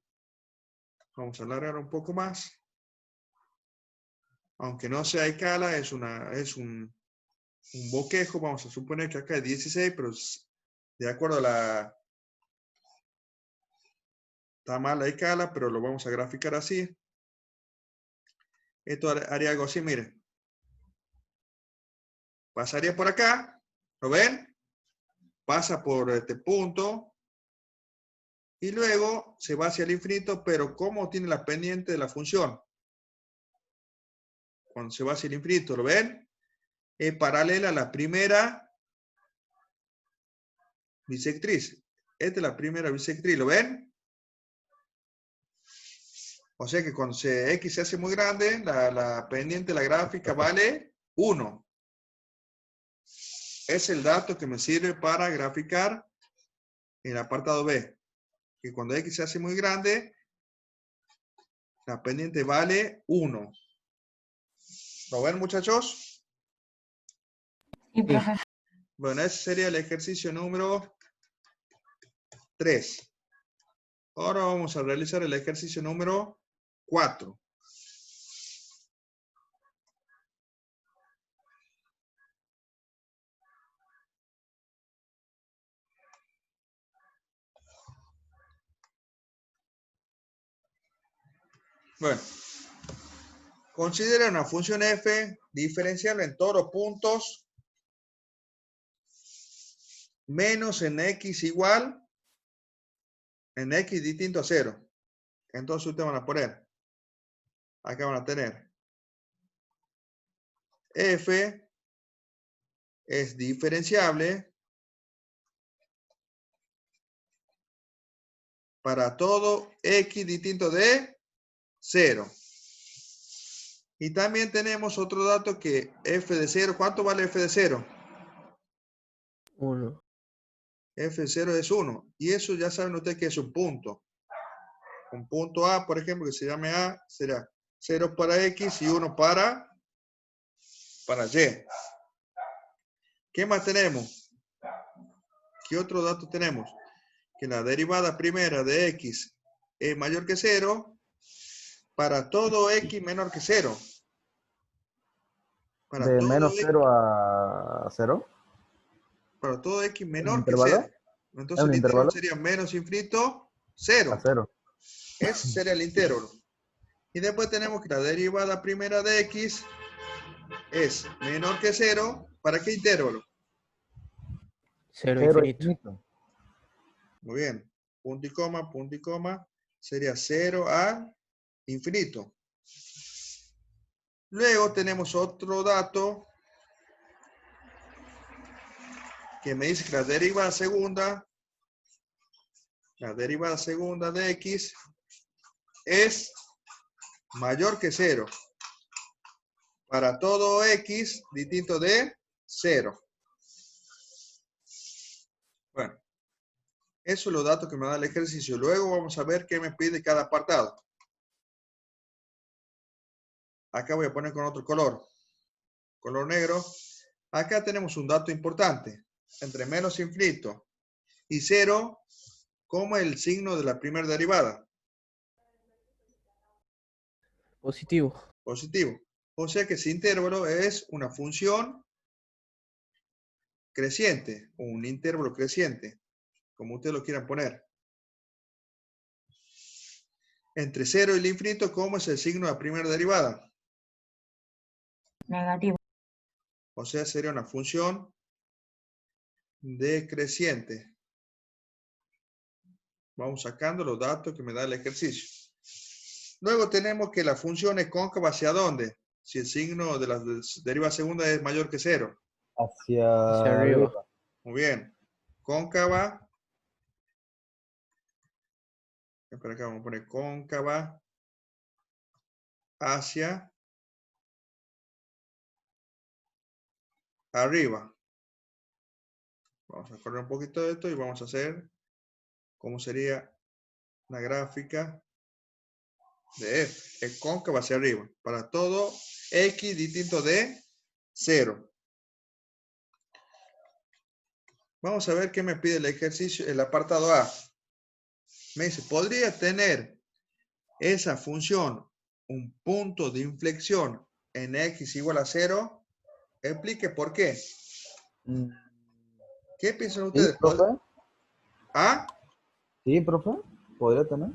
Vamos a alargar un poco más. Aunque no sea escala, es un bosquejo. Vamos a suponer que acá es 16, pero de acuerdo a la... Está mal la escala, pero lo vamos a graficar así. Esto haría algo así, miren. Pasaría por acá. ¿Lo ven? Pasa por este punto. Y luego se va hacia el infinito, pero ¿cómo tiene la pendiente de la función? Cuando se va hacia el infinito, ¿lo ven? Es paralela a la primera bisectriz. Esta es la primera bisectriz, ¿lo ven? O sea que cuando X se hace muy grande, la pendiente de la gráfica vale 1. Es el dato que me sirve para graficar en el apartado B. Que cuando X se hace muy grande, la pendiente vale 1. ¿Lo ven, muchachos? Sí, profe. Bueno, ese sería el ejercicio número 3. Ahora vamos a realizar el ejercicio número 4. Bueno, considera una función f diferenciable en todos los puntos menos en x igual en x distinto a 0. Entonces ustedes van a poner, acá van a tener f es diferenciable para todo x distinto de 0. Y también tenemos otro dato que f de 0, ¿cuánto vale f de 0? 1. F de 0 es 1. Y eso ya saben ustedes que es un punto. Un punto A, por ejemplo, que se llame A, será 0 para X y 1 para Y. ¿Qué más tenemos? ¿Qué otro dato tenemos? Que la derivada primera de X es mayor que 0 para todo X menor que 0. Para De todo menos X, 0 a 0. para todo X ¿Un menor que intervalo? 0. ¿Es Entonces un el intervalo intervalo? sería menos infinito 0. A 0. Ese sería el intervalo. Y después tenemos que la derivada primera de X es menor que 0. ¿Para qué intervalo? 0 0 infinito. infinito. Muy bien. Punto y coma. Sería 0 a infinito. Luego tenemos otro dato que me dice que la derivada segunda de X es mayor que 0 para todo X distinto de 0. Esos son los datos que me da el ejercicio. Luego vamos a ver qué me pide cada apartado. Acá voy a poner con otro color. Color negro. Acá tenemos un dato importante. Entre menos infinito y 0, ¿cómo es el signo de la primera derivada? Positivo. Positivo. O sea que ese intervalo es una función creciente, o un intervalo creciente, como ustedes lo quieran poner. Entre 0 y el infinito, ¿cómo es el signo de la primera derivada? Negativo. O sea, sería una función decreciente. Vamos sacando los datos que me da el ejercicio. Luego tenemos que la función es cóncava hacia dónde. Si el signo de la deriva segunda es mayor que 0. Hacia arriba. arriba. Muy bien. Cóncava. Espera acá, vamos a poner cóncava hacia arriba. Vamos a correr un poquito de esto y vamos a hacer cómo sería la gráfica de f. Es cóncava hacia arriba. Para todo x distinto de 0. Vamos a ver qué me pide el ejercicio, el apartado A. Me dice, ¿podría tener esa función un punto de inflexión en x igual a 0? Explique por qué. Mm, ¿Qué piensan ¿Sí, ustedes? profe? ¿Ah? ¿Sí, profe? ¿Podría tener?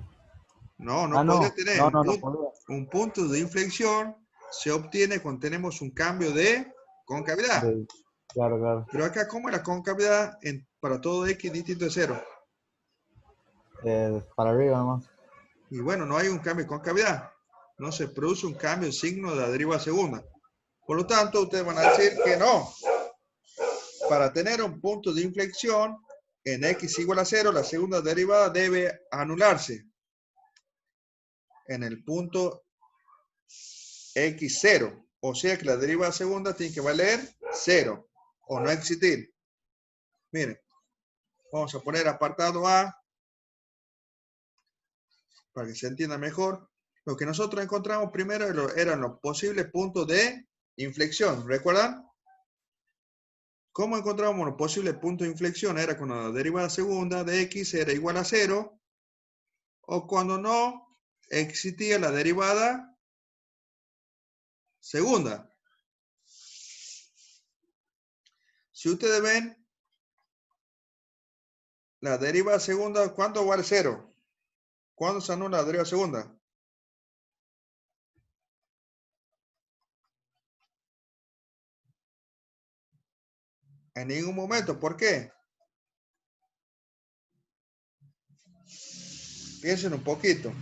No, no Ah, podría no. tener. No, no, no podría. Un punto de inflexión se obtiene cuando tenemos un cambio de concavidad. Claro, claro. Pero acá, ¿cómo es la concavidad para todo x distinto de 0? Para arriba nomás. Y bueno, no hay un cambio de concavidad. No se produce un cambio de signo de la derivada segunda. Por lo tanto, ustedes van a decir que no. Para tener un punto de inflexión en x igual a 0, la segunda derivada debe anularse en el punto x0. O sea que la derivada segunda tiene que valer 0 o no existir. Miren, vamos a poner apartado A para que se entienda mejor. Lo que nosotros encontramos primero eran los posibles puntos de inflexión. ¿Recuerdan? ¿Cómo encontramos los posibles puntos de inflexión? Era cuando la derivada segunda de x era igual a 0 o cuando no existía la derivada segunda. Si ustedes ven, la derivada segunda, ¿cuándo vale 0? ¿Cuándo se anula la derivada segunda? En ningún momento. ¿Por qué? Piensen un poquito.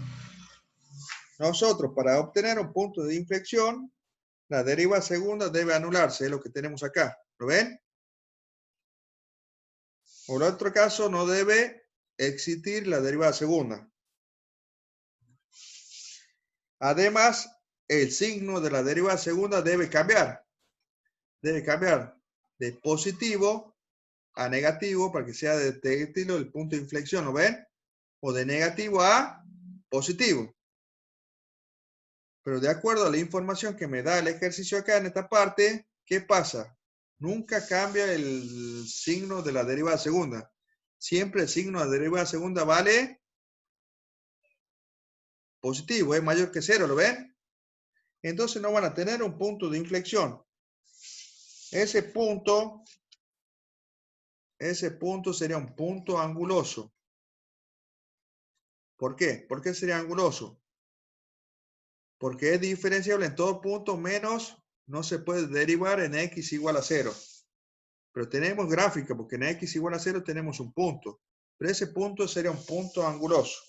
Nosotros, para obtener un punto de inflexión, la derivada segunda debe anularse, es lo que tenemos acá. ¿Lo ven? Por otro caso, no debe existir la derivada segunda. Además, el signo de la derivada segunda debe cambiar. Debe cambiar de positivo a negativo para que sea de este estilo el punto de inflexión, ¿lo ven? O de negativo a positivo. Pero de acuerdo a la información que me da el ejercicio acá en esta parte, ¿qué pasa? Nunca cambia el signo de la derivada segunda. Siempre el signo de la derivada segunda vale positivo, es mayor que 0, ¿lo ven? Entonces no van a tener un punto de inflexión. Ese punto sería un punto anguloso. ¿Por qué? ¿Por qué sería anguloso? Porque es diferenciable en todo punto menos no se puede derivar en x igual a 0. Pero tenemos gráfica porque en x igual a 0 tenemos un punto. Pero ese punto sería un punto anguloso.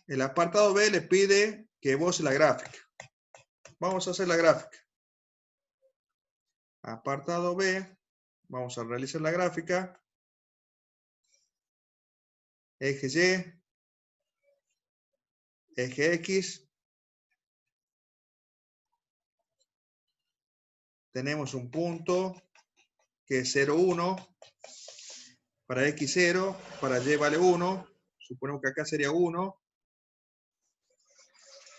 El apartado B le pide que esboce la gráfica. Vamos a hacer la gráfica. Apartado B. Vamos a realizar la gráfica. Eje Y. Eje X. Tenemos un punto que es 0, 1. Para X 0, para Y vale 1. Suponemos que acá sería 1.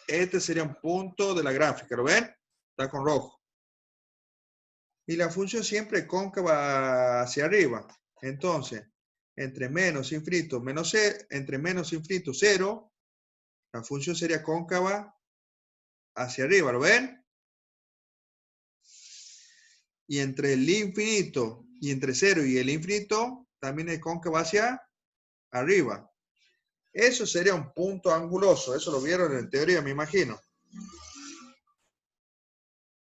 Este sería un punto de la gráfica, ¿lo ven? Está con rojo. Y la función siempre cóncava hacia arriba. Entonces, entre menos infinito, menos 0, entre menos infinito 0, la función sería cóncava hacia arriba, ¿lo ven? Y entre el infinito y entre 0 y el infinito, también es cóncava hacia arriba. Eso sería un punto anguloso. Eso lo vieron en teoría, me imagino.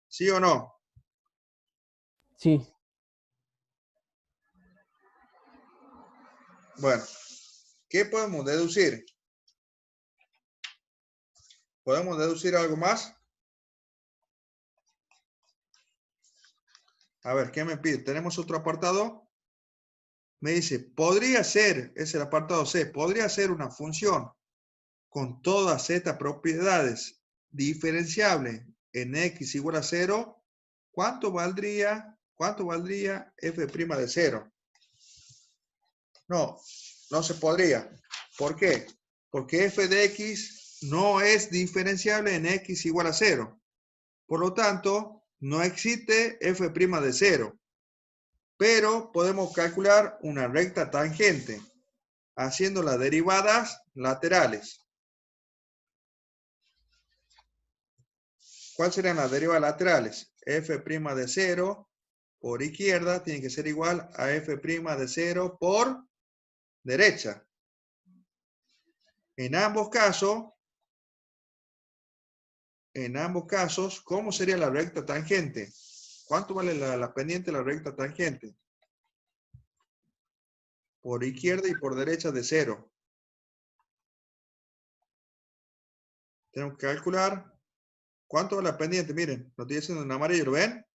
¿Sí o no? Sí. Bueno, ¿qué podemos deducir? ¿Podemos deducir algo más? A ver, ¿qué me pide? ¿Tenemos otro apartado? Me dice, podría ser, es el apartado C, podría ser una función con todas estas propiedades diferenciable en x igual a 0. ¿Cuánto valdría f' de 0? No, no se podría. ¿Por qué? Porque f de x no es diferenciable en x igual a 0. Por lo tanto, no existe f' de 0. Pero podemos calcular una recta tangente haciendo las derivadas laterales. ¿Cuáles serían las derivadas laterales? F' de 0 por izquierda tiene que ser igual a f' de 0 por derecha. En ambos casos, ¿cómo sería la recta tangente? ¿Cuánto vale la pendiente de la recta tangente? Por izquierda y por derecha de 0. Tenemos que calcular cuánto vale la pendiente. Miren, lo estoy haciendo en amarillo, ¿lo ven?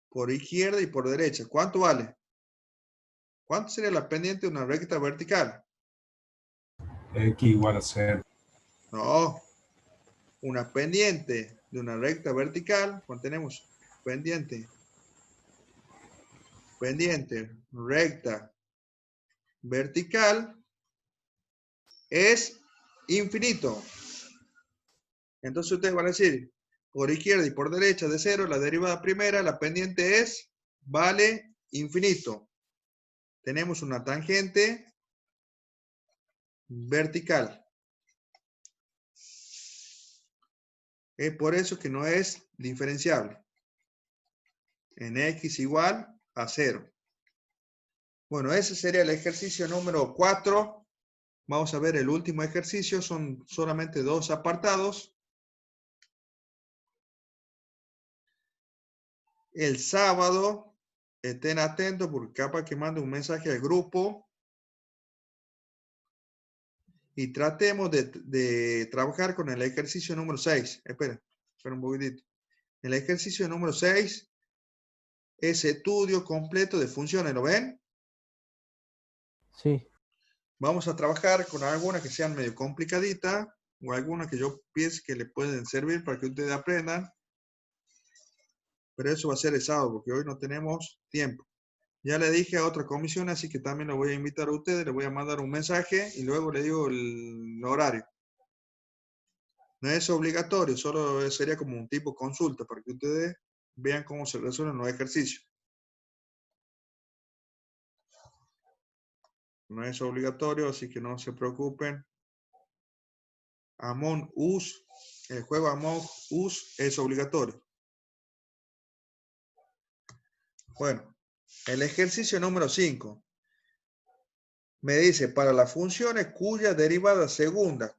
Por izquierda y por derecha. ¿Cuánto vale? ¿Cuánto sería la pendiente de una recta vertical? X igual a 0. No. Una pendiente de una recta vertical, cuando tenemos pendiente, recta, vertical, es infinito. Entonces ustedes van a decir, por izquierda y por derecha de 0, la derivada primera, la pendiente vale infinito. Tenemos una tangente vertical. Es por eso que no es diferenciable. En x igual a 0. Bueno, ese sería el ejercicio número 4. Vamos a ver el último ejercicio. Son solamente 2 apartados. El sábado, estén atentos porque capaz que mande un mensaje al grupo. Y tratemos de trabajar con el ejercicio número 6. Espera un poquitito. El ejercicio número 6 es estudio completo de funciones. ¿Lo ven? Sí. Vamos a trabajar con algunas que sean medio complicaditas o algunas que yo piense que le pueden servir para que ustedes aprendan. Pero eso va a ser el sábado porque hoy no tenemos tiempo. Ya le dije a otra comisión, así que también lo voy a invitar a ustedes, les voy a mandar un mensaje y luego le digo el horario. No es obligatorio, solo sería como un tipo consulta para que ustedes vean cómo se resuelven los ejercicios. No es obligatorio, así que no se preocupen. Among Us, el juego Among Us es obligatorio. Bueno, el ejercicio número 5. Me dice, para las funciones cuya derivada segunda.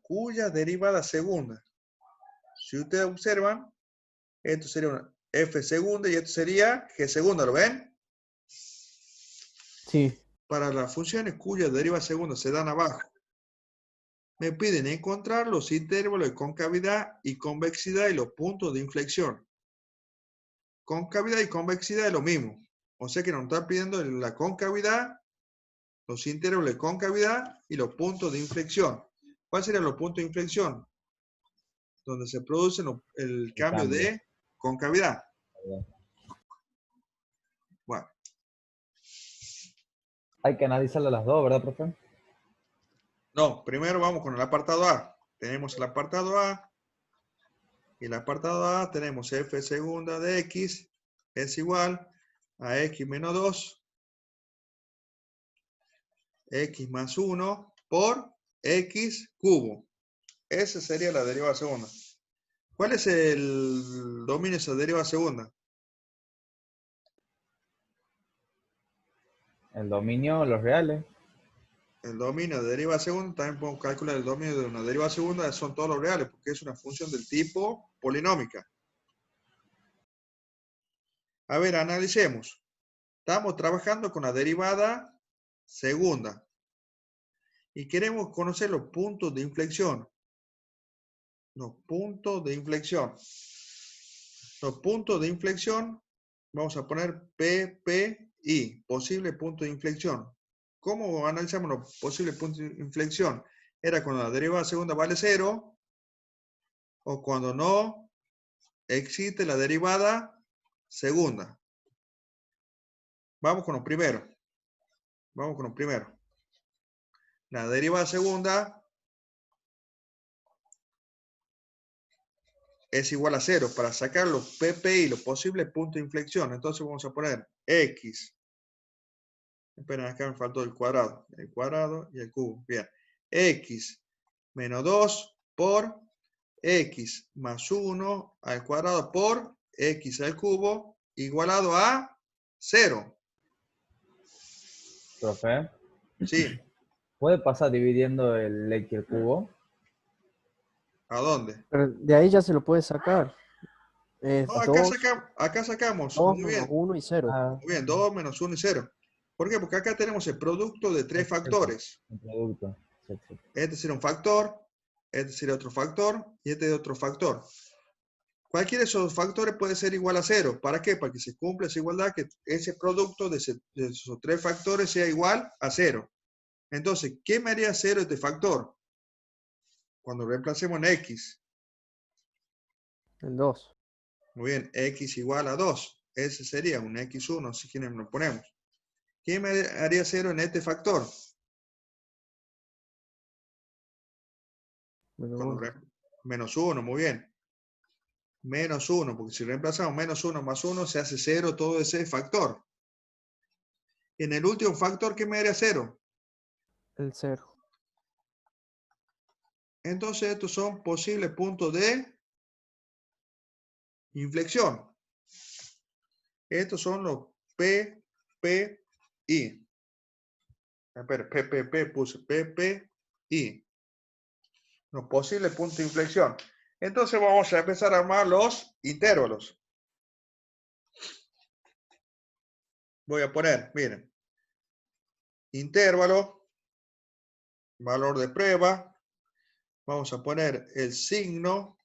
Si ustedes observan, esto sería una f segunda y esto sería g segunda, ¿lo ven? Sí. Para las funciones cuya derivada segunda se dan abajo, me piden encontrar los intervalos de concavidad y convexidad y los puntos de inflexión. Concavidad y convexidad es lo mismo. O sea que nos está pidiendo la concavidad, los intervalos de concavidad y los puntos de inflexión. ¿Cuáles serían los puntos de inflexión? Donde se produce el cambio de concavidad. Bueno, Hay que analizarlas las dos, ¿verdad, profe? no, primero vamos con el apartado A. Tenemos el apartado A. Y el apartado A tenemos f segunda de x es igual a x menos 2, x más 1 por x cubo. Esa sería la derivada segunda. ¿Cuál es el dominio de esa derivada segunda? El dominio, los reales. El dominio de derivada segunda, también podemos calcular el dominio de una derivada segunda, son todos los reales, porque es una función del tipo polinómica. A ver, analicemos. Estamos trabajando con la derivada segunda. Y queremos conocer los puntos de inflexión. Los puntos de inflexión. Los puntos de inflexión, vamos a poner PPI, posible punto de inflexión. ¿Cómo analizamos los posibles puntos de inflexión? Era cuando la derivada segunda vale 0 o cuando no existe la derivada segunda. Vamos con los primeros. Vamos con los primeros. La derivada segunda es igual a 0. Para sacar los PPI, los posibles puntos de inflexión, entonces vamos a poner X. Esperen, acá me faltó el cuadrado y el cubo. Bien. X menos 2 por X más 1 al cuadrado por X al cubo igualado a 0. Profe, Sí. ¿puede pasar dividiendo el X al cubo? ¿A dónde? Pero de ahí ya se lo puede sacar. Es No, 2, acá sacamos. 2 Muy menos bien. 1 y 0. Ah, Muy bien, 2 menos 1 y 0. ¿Por qué? Porque acá tenemos el producto de tres factores. el producto. Sí, sí. Este sería un factor, este sería otro factor y este es otro factor. Cualquiera de esos factores puede ser igual a 0. ¿Para qué? Para que se cumpla esa igualdad, que ese producto de esos tres factores sea igual a 0. Entonces, ¿qué me haría 0 este factor? Cuando reemplacemos en x. El 2. Muy bien, x igual a 2. Ese sería un x1, si quieren lo ponemos. ¿Qué me haría 0 en este factor? Menos Cuando 1. menos 1, muy bien. Menos 1, porque si reemplazamos menos 1 más 1, se hace 0 todo ese factor. En el último factor, ¿qué me haría 0? El 0. Entonces, estos son posibles puntos de inflexión. Estos son los PPI. Espera, PPP, puse PPI. Los posibles puntos de inflexión. Entonces, vamos a empezar a armar los intervalos. Voy a poner, miren, intervalo, valor de prueba. Vamos a poner el signo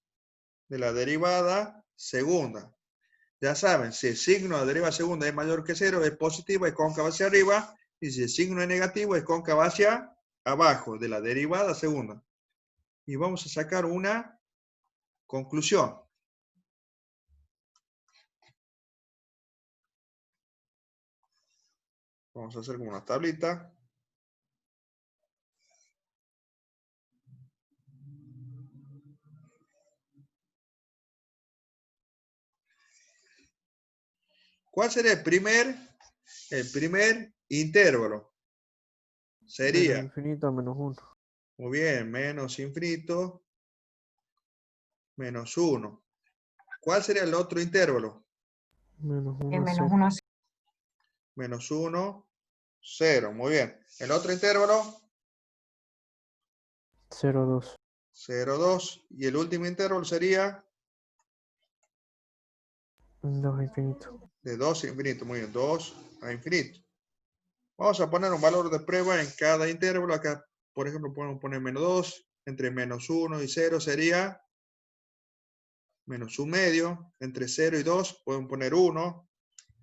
de la derivada segunda. Ya saben, si el signo de la derivada segunda es mayor que 0, es positivo, es cóncava hacia arriba. Y si el signo es negativo, es cóncava hacia abajo de la derivada segunda. Y vamos a sacar una conclusión. Vamos a hacer como una tablita. ¿Cuál sería el primer intervalo? Menos Sería, infinito a menos 1. muy bien, menos infinito, menos 1. ¿Cuál sería el otro intervalo? Menos 1 En a menos 0. 1. Menos 1, 0. Muy bien. El otro intervalo, 0, 2. 0, 2. Y el último intervalo sería 2 a infinito. de 2 a infinito. Muy bien, 2 a infinito. Vamos a poner un valor de prueba en cada intervalo. Acá, por ejemplo, podemos poner menos 2. Entre menos 1 y 0 sería menos 1 medio. Entre 0 y 2 podemos poner 1.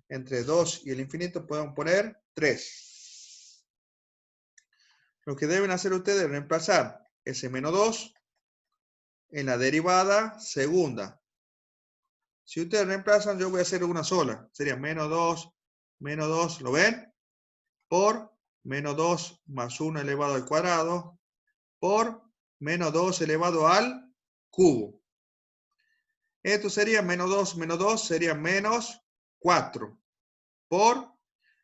Entre 2 y el infinito podemos poner 3. Lo que deben hacer ustedes es reemplazar ese menos 2 en la derivada segunda. Si ustedes reemplazan, yo voy a hacer una sola. Sería menos 2 menos 2, ¿lo ven? Por menos 2 más 1 elevado al cuadrado, por menos 2 elevado al cubo. Esto sería menos 2 sería menos 4. Por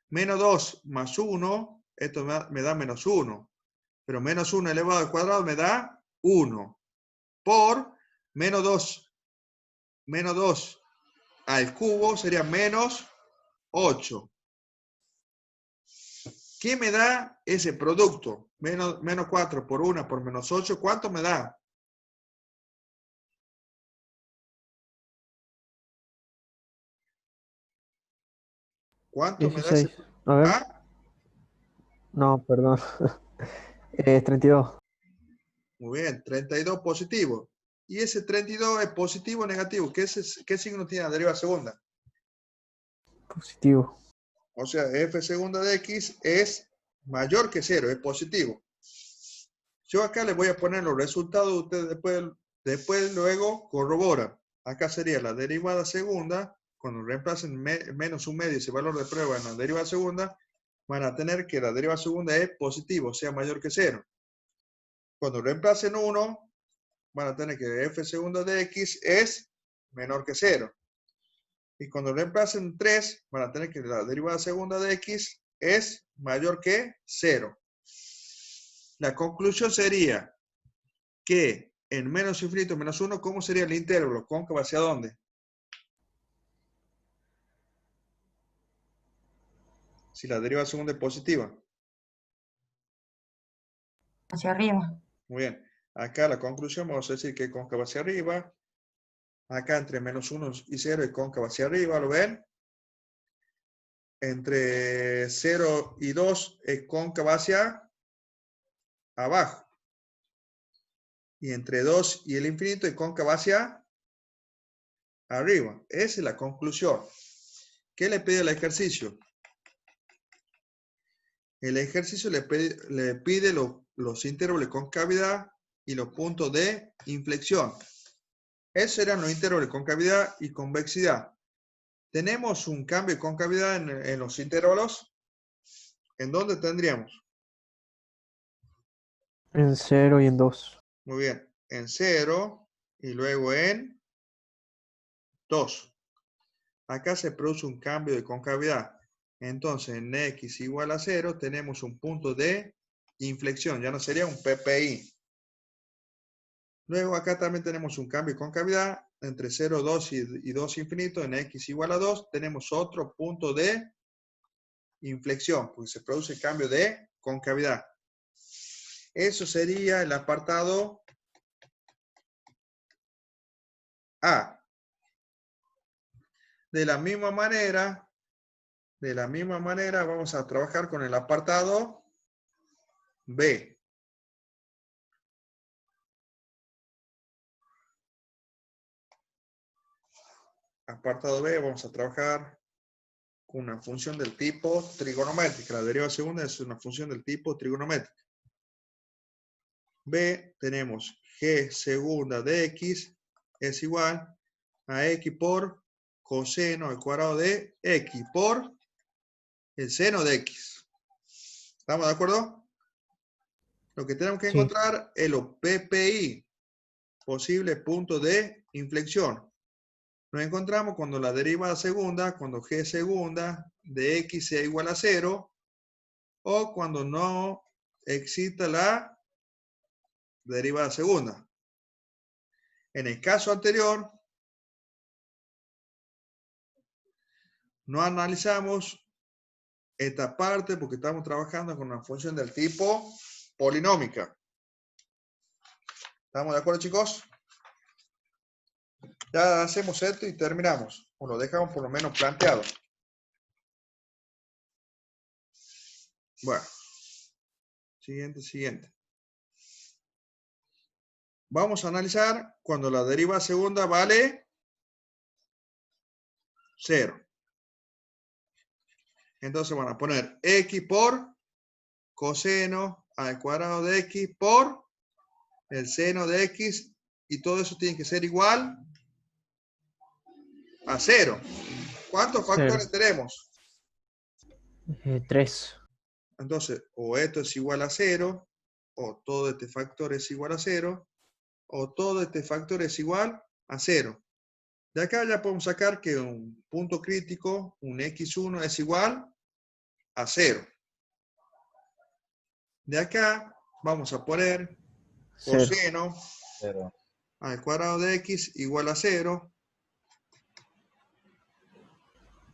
menos 2 más 1, esto me da menos 1. Pero menos 1 elevado al cuadrado me da 1. Por menos 2 al cubo sería menos 8. ¿Qué me da ese producto? Menos 4 por 1 por menos 8, ¿cuánto me da? ¿Cuánto me da 16. ese? A ver. ¿Ah? No, perdón. 32. Muy bien, 32 positivo. ¿Y ese 32 es positivo o negativo? ¿Qué signo tiene la derivada segunda? Positivo. O sea, f segunda de x es mayor que 0, es positivo. Yo acá les voy a poner los resultados, ustedes después luego corroboran. Acá sería la derivada segunda, cuando reemplacen menos un medio ese valor de prueba en la derivada segunda, van a tener que la derivada segunda es positivo, o sea, mayor que 0. Cuando reemplacen 1, van a tener que f segunda de x es menor que 0. Y cuando reemplacen 3, van a tener que la derivada segunda de x es mayor que 0. La conclusión sería que en menos infinito menos 1, ¿cómo sería el intervalo? ¿Cóncavo hacia dónde? Si la derivada segunda es positiva. Hacia arriba. Muy bien. Acá la conclusión vamos a decir que es cóncavo hacia arriba. Acá entre menos 1 y 0 es cóncavo hacia arriba, ¿lo ven? Entre 0 y 2 es cóncavo hacia abajo. Y entre 2 y el infinito es cóncavo hacia arriba. Esa es la conclusión. ¿Qué le pide el ejercicio? El ejercicio le pide los intervalos de concavidad y los puntos de inflexión. Esos serán los intervalos de concavidad y convexidad. Tenemos un cambio de concavidad en los intervalos. ¿En dónde tendríamos? En 0 y en 2. Muy bien. En 0 y luego en 2. Acá se produce un cambio de concavidad. Entonces, en x igual a 0, tenemos un punto de inflexión. Ya no sería un PPI. Luego, acá también tenemos un cambio de concavidad. Entre 0, 2 y 2 infinito, en x igual a 2, tenemos otro punto de inflexión, porque se produce el cambio de concavidad. Eso sería el apartado A. De la misma manera, vamos a trabajar con el apartado B. Apartado B, vamos a trabajar con una función del tipo trigonométrica. La derivada segunda es una función del tipo trigonométrica. B, tenemos g segunda de x es igual a x por coseno al cuadrado de x por el seno de x. ¿Estamos de acuerdo? Lo que tenemos que Sí. encontrar es los PPI, posibles puntos de inflexión. Nos encontramos cuando la derivada segunda, cuando g segunda de x sea igual a 0, o cuando no exista la derivada segunda. En el caso anterior, no analizamos esta parte porque estamos trabajando con una función del tipo polinómica. ¿Estamos de acuerdo, chicos? Ya hacemos esto y terminamos. O lo dejamos por lo menos planteado. Bueno. Siguiente. Vamos a analizar cuando la derivada segunda vale 0. Entonces van a poner x por coseno al cuadrado de x por el seno de x, y todo eso tiene que ser igual a 0. ¿Cuántos factores tenemos? 3. Entonces, o esto es igual a 0, o todo este factor es igual a 0, o todo este factor es igual a 0. De acá ya podemos sacar que un punto crítico, un x1 es igual a 0. De acá vamos a poner 0. coseno 0. al cuadrado de x igual a 0,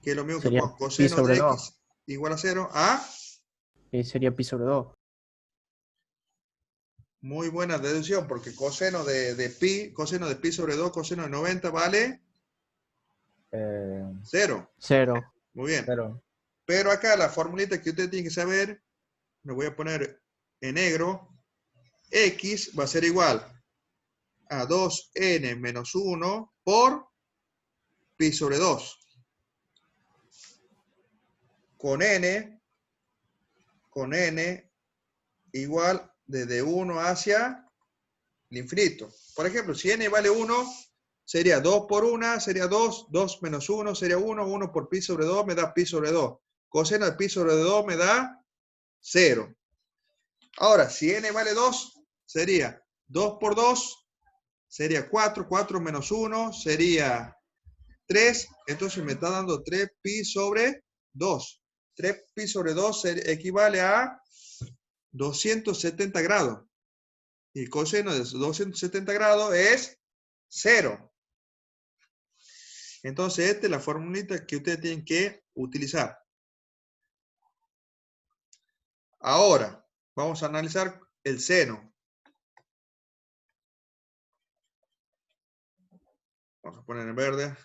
que es lo mismo que Sería pongo pi coseno sobre de 2. x igual a 0 a... Y sería pi sobre 2. Muy buena deducción, porque coseno de pi sobre 2, coseno de 90 vale 0. 0. Muy bien. 0. Pero acá la formulita que usted tiene que saber, me voy a poner en negro, x va a ser igual a 2n menos 1 por pi sobre 2. Con n igual desde 1 hacia el infinito. Por ejemplo, si n vale 1, sería 2 por 1, sería 2, 2 menos 1 sería 1, 1 por pi sobre 2 me da pi sobre 2. Coseno de pi sobre 2 me da 0. Ahora, si n vale 2, sería 2 por 2, sería 4, 4 menos 1 sería 3, entonces me está dando 3 pi sobre 2. 3 pi sobre 2 equivale a 270 grados. Y coseno de 270 grados es 0. Entonces, esta es la formulita que ustedes tienen que utilizar. Ahora, vamos a analizar el seno. Vamos a poner en verde.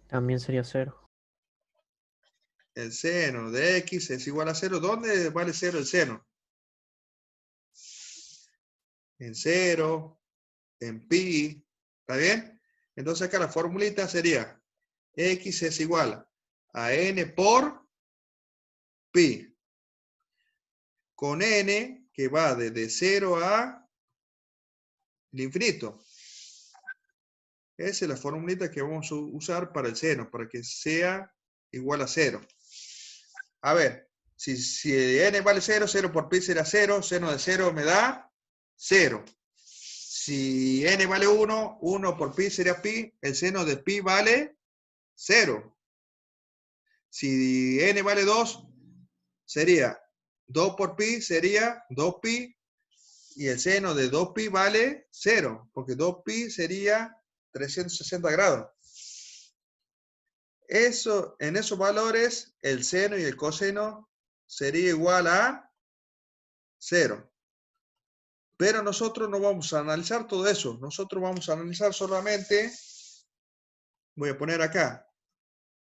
También sería 0. El seno de x es igual a 0. ¿Dónde vale 0 el seno? En 0, en pi. ¿Está bien? Entonces acá la formulita sería x es igual a n por pi. Con n que va desde 0 a el infinito. Esa es la formulita que vamos a usar para el seno, para que sea igual a 0. A ver, si n vale 0, 0 por pi será 0, seno de 0 me da 0. Si n vale 1, 1 por pi sería pi, el seno de pi vale 0. Si n vale 2, sería 2 por pi sería 2pi, y el seno de 2pi vale 0, porque 2pi sería 360 grados. Eso, en esos valores, el seno y el coseno sería igual a 0. Pero nosotros no vamos a analizar todo eso. Nosotros vamos a analizar solamente, voy a poner acá,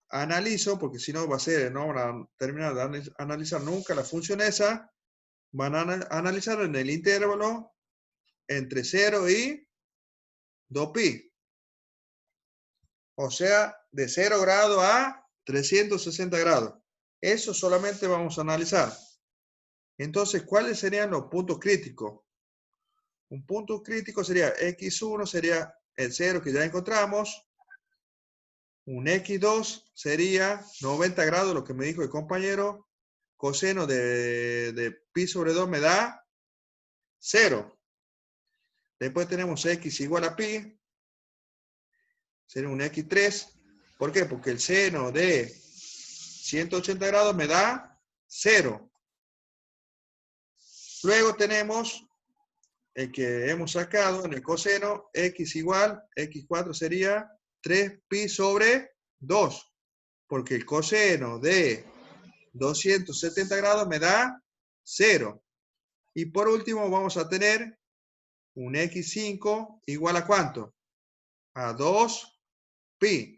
analizo, porque si no va a ser, no van a terminar de analizar nunca la función esa. Van a analizar en el intervalo entre 0 y 2pi. O sea, de 0 grados a 360 grados. Eso solamente vamos a analizar. Entonces, ¿cuáles serían los puntos críticos? Un punto crítico sería x1, sería el 0 que ya encontramos. Un x2 sería 90 grados, lo que me dijo el compañero. Coseno de pi sobre 2 me da 0. Después tenemos x igual a pi. Sería un x3. ¿Por qué? Porque el seno de 180 grados me da 0. Luego tenemos el que hemos sacado en el coseno, x igual, x4 sería 3pi sobre 2. Porque el coseno de 270 grados me da 0. Y por último vamos a tener un x5 igual a ¿cuánto? A 2pi.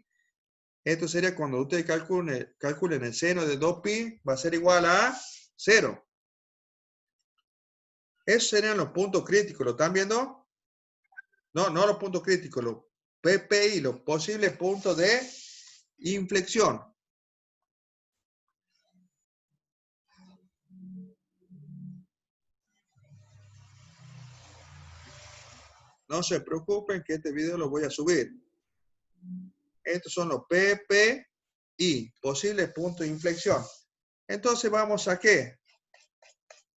Esto sería cuando ustedes calculen el seno de 2pi, va a ser igual a 0. Esos serían los puntos críticos. ¿Lo están viendo? No los puntos críticos, los PPI, los posibles puntos de inflexión. No se preocupen que este video lo voy a subir. Estos son los PPI, posibles puntos de inflexión. Entonces vamos a ¿qué?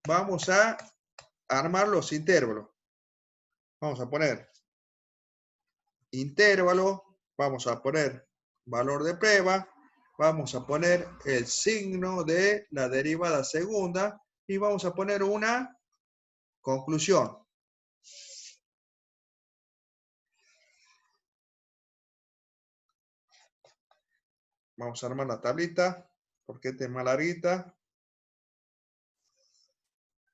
Vamos a armar los intervalos. Vamos a poner intervalo, vamos a poner valor de prueba, vamos a poner el signo de la derivada segunda y vamos a poner una conclusión. Vamos a armar la tablita, porque esta es más larguita.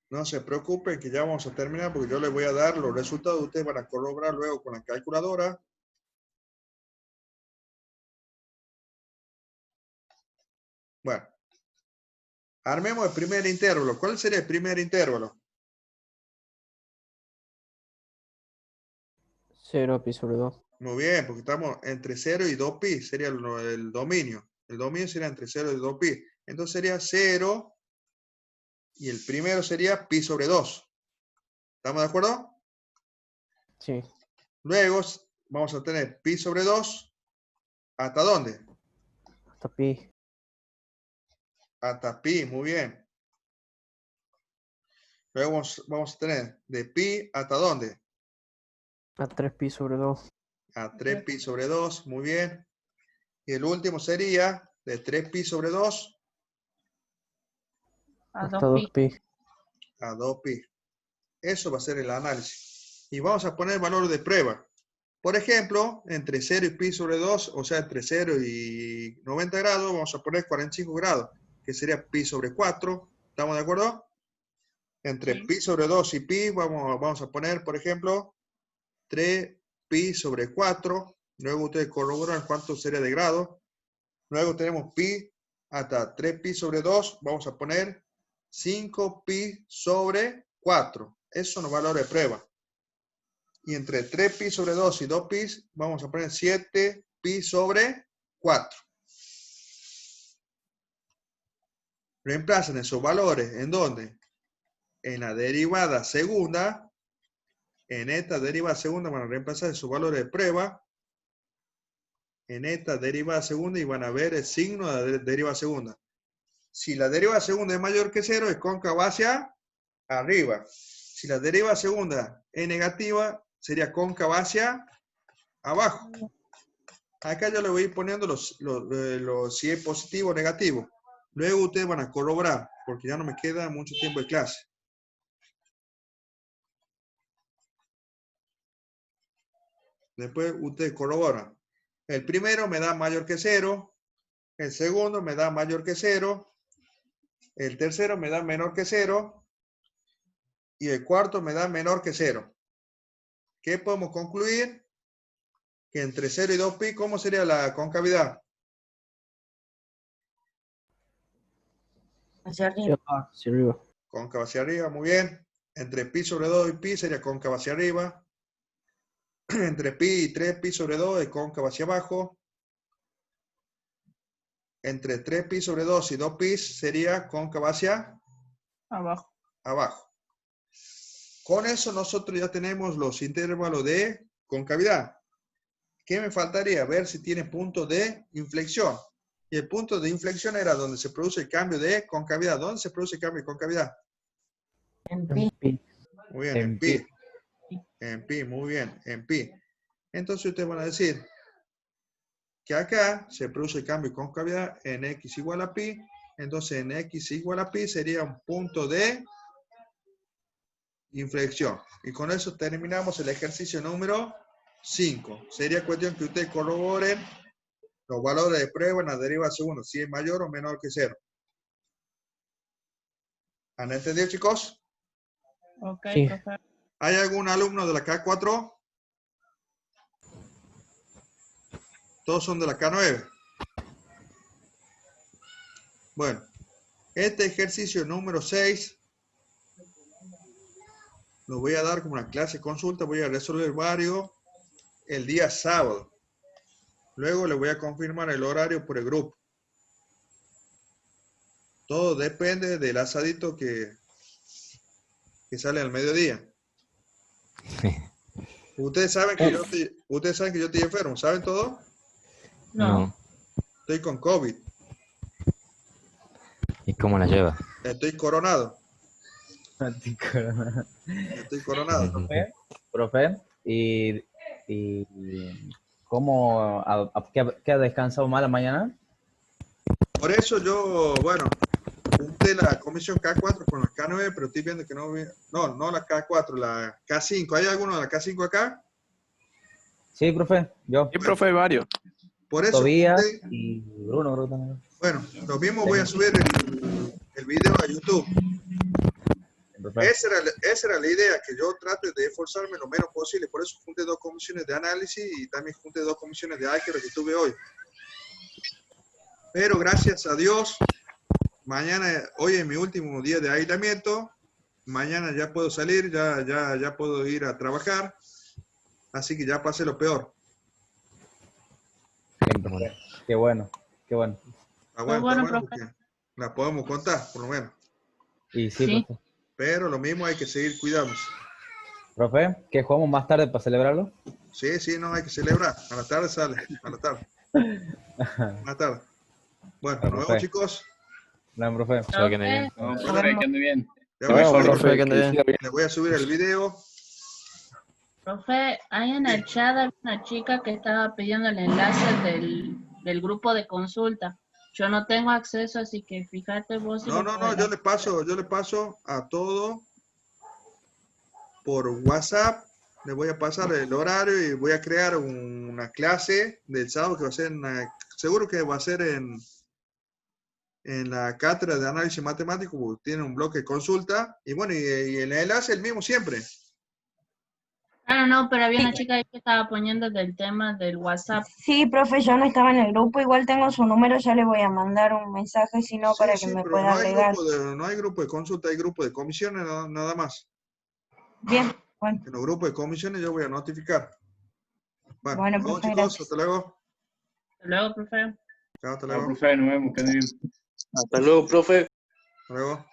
No se preocupen que ya vamos a terminar porque yo les voy a dar los resultados. Ustedes van a corroborar luego con la calculadora. Bueno. Armemos el primer intervalo. ¿Cuál sería el primer intervalo? 0 pi sobre 2. Muy bien, porque estamos entre 0 y 2pi. Sería el dominio. El dominio sería entre 0 y 2pi. Entonces sería 0 y el primero sería pi sobre 2. ¿Estamos de acuerdo? Sí. Luego vamos a tener pi sobre 2. ¿Hasta dónde? Hasta pi. Hasta pi, muy bien. Luego vamos a tener de pi hasta dónde? A 3 pi sobre 2. A 3 pi sobre 2, muy bien. Y el último sería de 3 pi sobre 2 Hasta 2 pi. a 2 pi. Eso va a ser el análisis. Y vamos a poner valor de prueba. Por ejemplo, entre 0 y pi sobre 2, o sea, entre 0 y 90 grados, vamos a poner 45 grados, que sería pi sobre 4. ¿Estamos de acuerdo? Entre pi sobre 2 y pi, vamos a poner, por ejemplo, 3 pi sobre 4. Luego ustedes corroboran cuánto sería de grado. Luego tenemos pi hasta 3 pi sobre 2. Vamos a poner 5 pi sobre 4. Esos son los valores de prueba. Y entre 3 pi sobre 2 y 2 pi, vamos a poner 7 pi sobre 4. Reemplacen esos valores. ¿En dónde? En la derivada segunda. En esta derivada segunda van a reemplazar esos valores de prueba. En esta derivada segunda y van a ver el signo de la derivada segunda. Si la derivada segunda es mayor que 0, es cóncava hacia arriba. Si la derivada segunda es negativa, sería cóncava hacia abajo. Acá yo le voy a ir poniendo si es positivo o negativo. Luego ustedes van a corroborar, porque ya no me queda mucho tiempo de clase. Después ustedes corroboran. El primero me da mayor que 0. El segundo me da mayor que 0. El tercero me da menor que 0. Y el cuarto me da menor que 0. ¿Qué podemos concluir? Que entre 0 y 2pi, ¿cómo sería la concavidad? Hacia arriba. Hacia arriba. Cóncava hacia arriba, muy bien. Entre pi sobre 2 y pi sería cóncava hacia arriba. Entre pi y 3 pi sobre 2 es cóncava hacia abajo. Entre 3 pi sobre 2 y 2 pi sería cóncava hacia Abajo. abajo. Con eso nosotros ya tenemos los intervalos de concavidad. ¿Qué me faltaría? Ver si tiene punto de inflexión. Y el punto de inflexión era donde se produce el cambio de concavidad. ¿Dónde se produce el cambio de concavidad? En pi. Pi. Muy bien, en pi. En pi, muy bien, en pi. Entonces ustedes van a decir que acá se produce el cambio de concavidad en x igual a pi. Entonces en x igual a pi sería un punto de inflexión. Y con eso terminamos el ejercicio número 5. Sería cuestión que ustedes corroboren los valores de prueba en la derivada segunda, si es mayor o menor que 0. ¿Han entendido, chicos? Ok, Sí. profe. ¿Hay algún alumno de la K4? Todos son de la K9. Bueno, este ejercicio número 6 lo voy a dar como una clase consulta. Voy a resolver varios el día sábado. Luego le voy a confirmar el horario por el grupo. Todo depende del asadito que sale al mediodía. Ustedes saben que yo estoy enfermo. ¿Saben todo? No. Estoy con COVID. ¿Y cómo la lleva? Estoy coronado. Estoy coronado. Profe, ¿cómo qué ha descansado mal la mañana? Por eso yo, bueno, junté la comisión K4 con la K9, pero estoy viendo que no... No la K4, la K5. ¿Hay alguno de la K5 acá? Sí, profe, yo. Sí, profe, varios. Por eso Tobías junté- y Bruno creo que también. Bueno, lo mismo voy a subir el video a YouTube. Profe. Esa era la idea, que yo trate de esforzarme lo menos posible. Por eso junté 2 comisiones de análisis y también junté 2 comisiones de álgebra que tuve hoy. Pero gracias a Dios, hoy es mi último día de aislamiento. Mañana ya puedo salir, ya puedo ir a trabajar. Así que ya pasé lo peor. Bien, profe. Qué bueno, qué bueno. Está bueno, bueno, está bueno profe. porque la podemos contar, por lo menos. Y sí, Sí. profe. Pero lo mismo hay que seguir cuidándose. Profe, ¿qué jugamos más tarde para celebrarlo? Sí, no, hay que celebrar. A la tarde sale, a la tarde. A la tarde. Bueno, nos vemos, chicos. No, profe. Chao, que ande bien. No, profe, que ande bien. Ya Nos voy a vemos, subir- profe, que siga bien. les voy a subir el video. Profe, hay en el chat hay una chica que estaba pidiendo el enlace del grupo de consulta. Yo no tengo acceso, así que fíjate vos. si No, lo yo podés le paso a todo por WhatsApp. Le voy a pasar el horario y voy a crear una clase del sábado que va a ser, seguro que va a ser en la cátedra de análisis matemático, porque tiene un bloque de consulta. Y bueno, y el enlace es el mismo siempre. Ah, no, pero había una chica ahí que estaba poniendo del tema del WhatsApp. Sí, profe, yo no estaba en el grupo, igual tengo su número, ya le voy a mandar un mensaje, si no, Sí, para que sí, me pero pueda agregar. no hay grupo de consulta, hay grupo de comisiones nada más. Bien, bueno, En los grupos de comisiones yo voy a notificar. Bueno, Bueno, nos vemos, profe, chicos, gracias. hasta luego. Hasta luego, profe. Chao, hasta Chao, luego. profe, nos vemos, que ande bien. Hasta luego, profe. Hasta luego.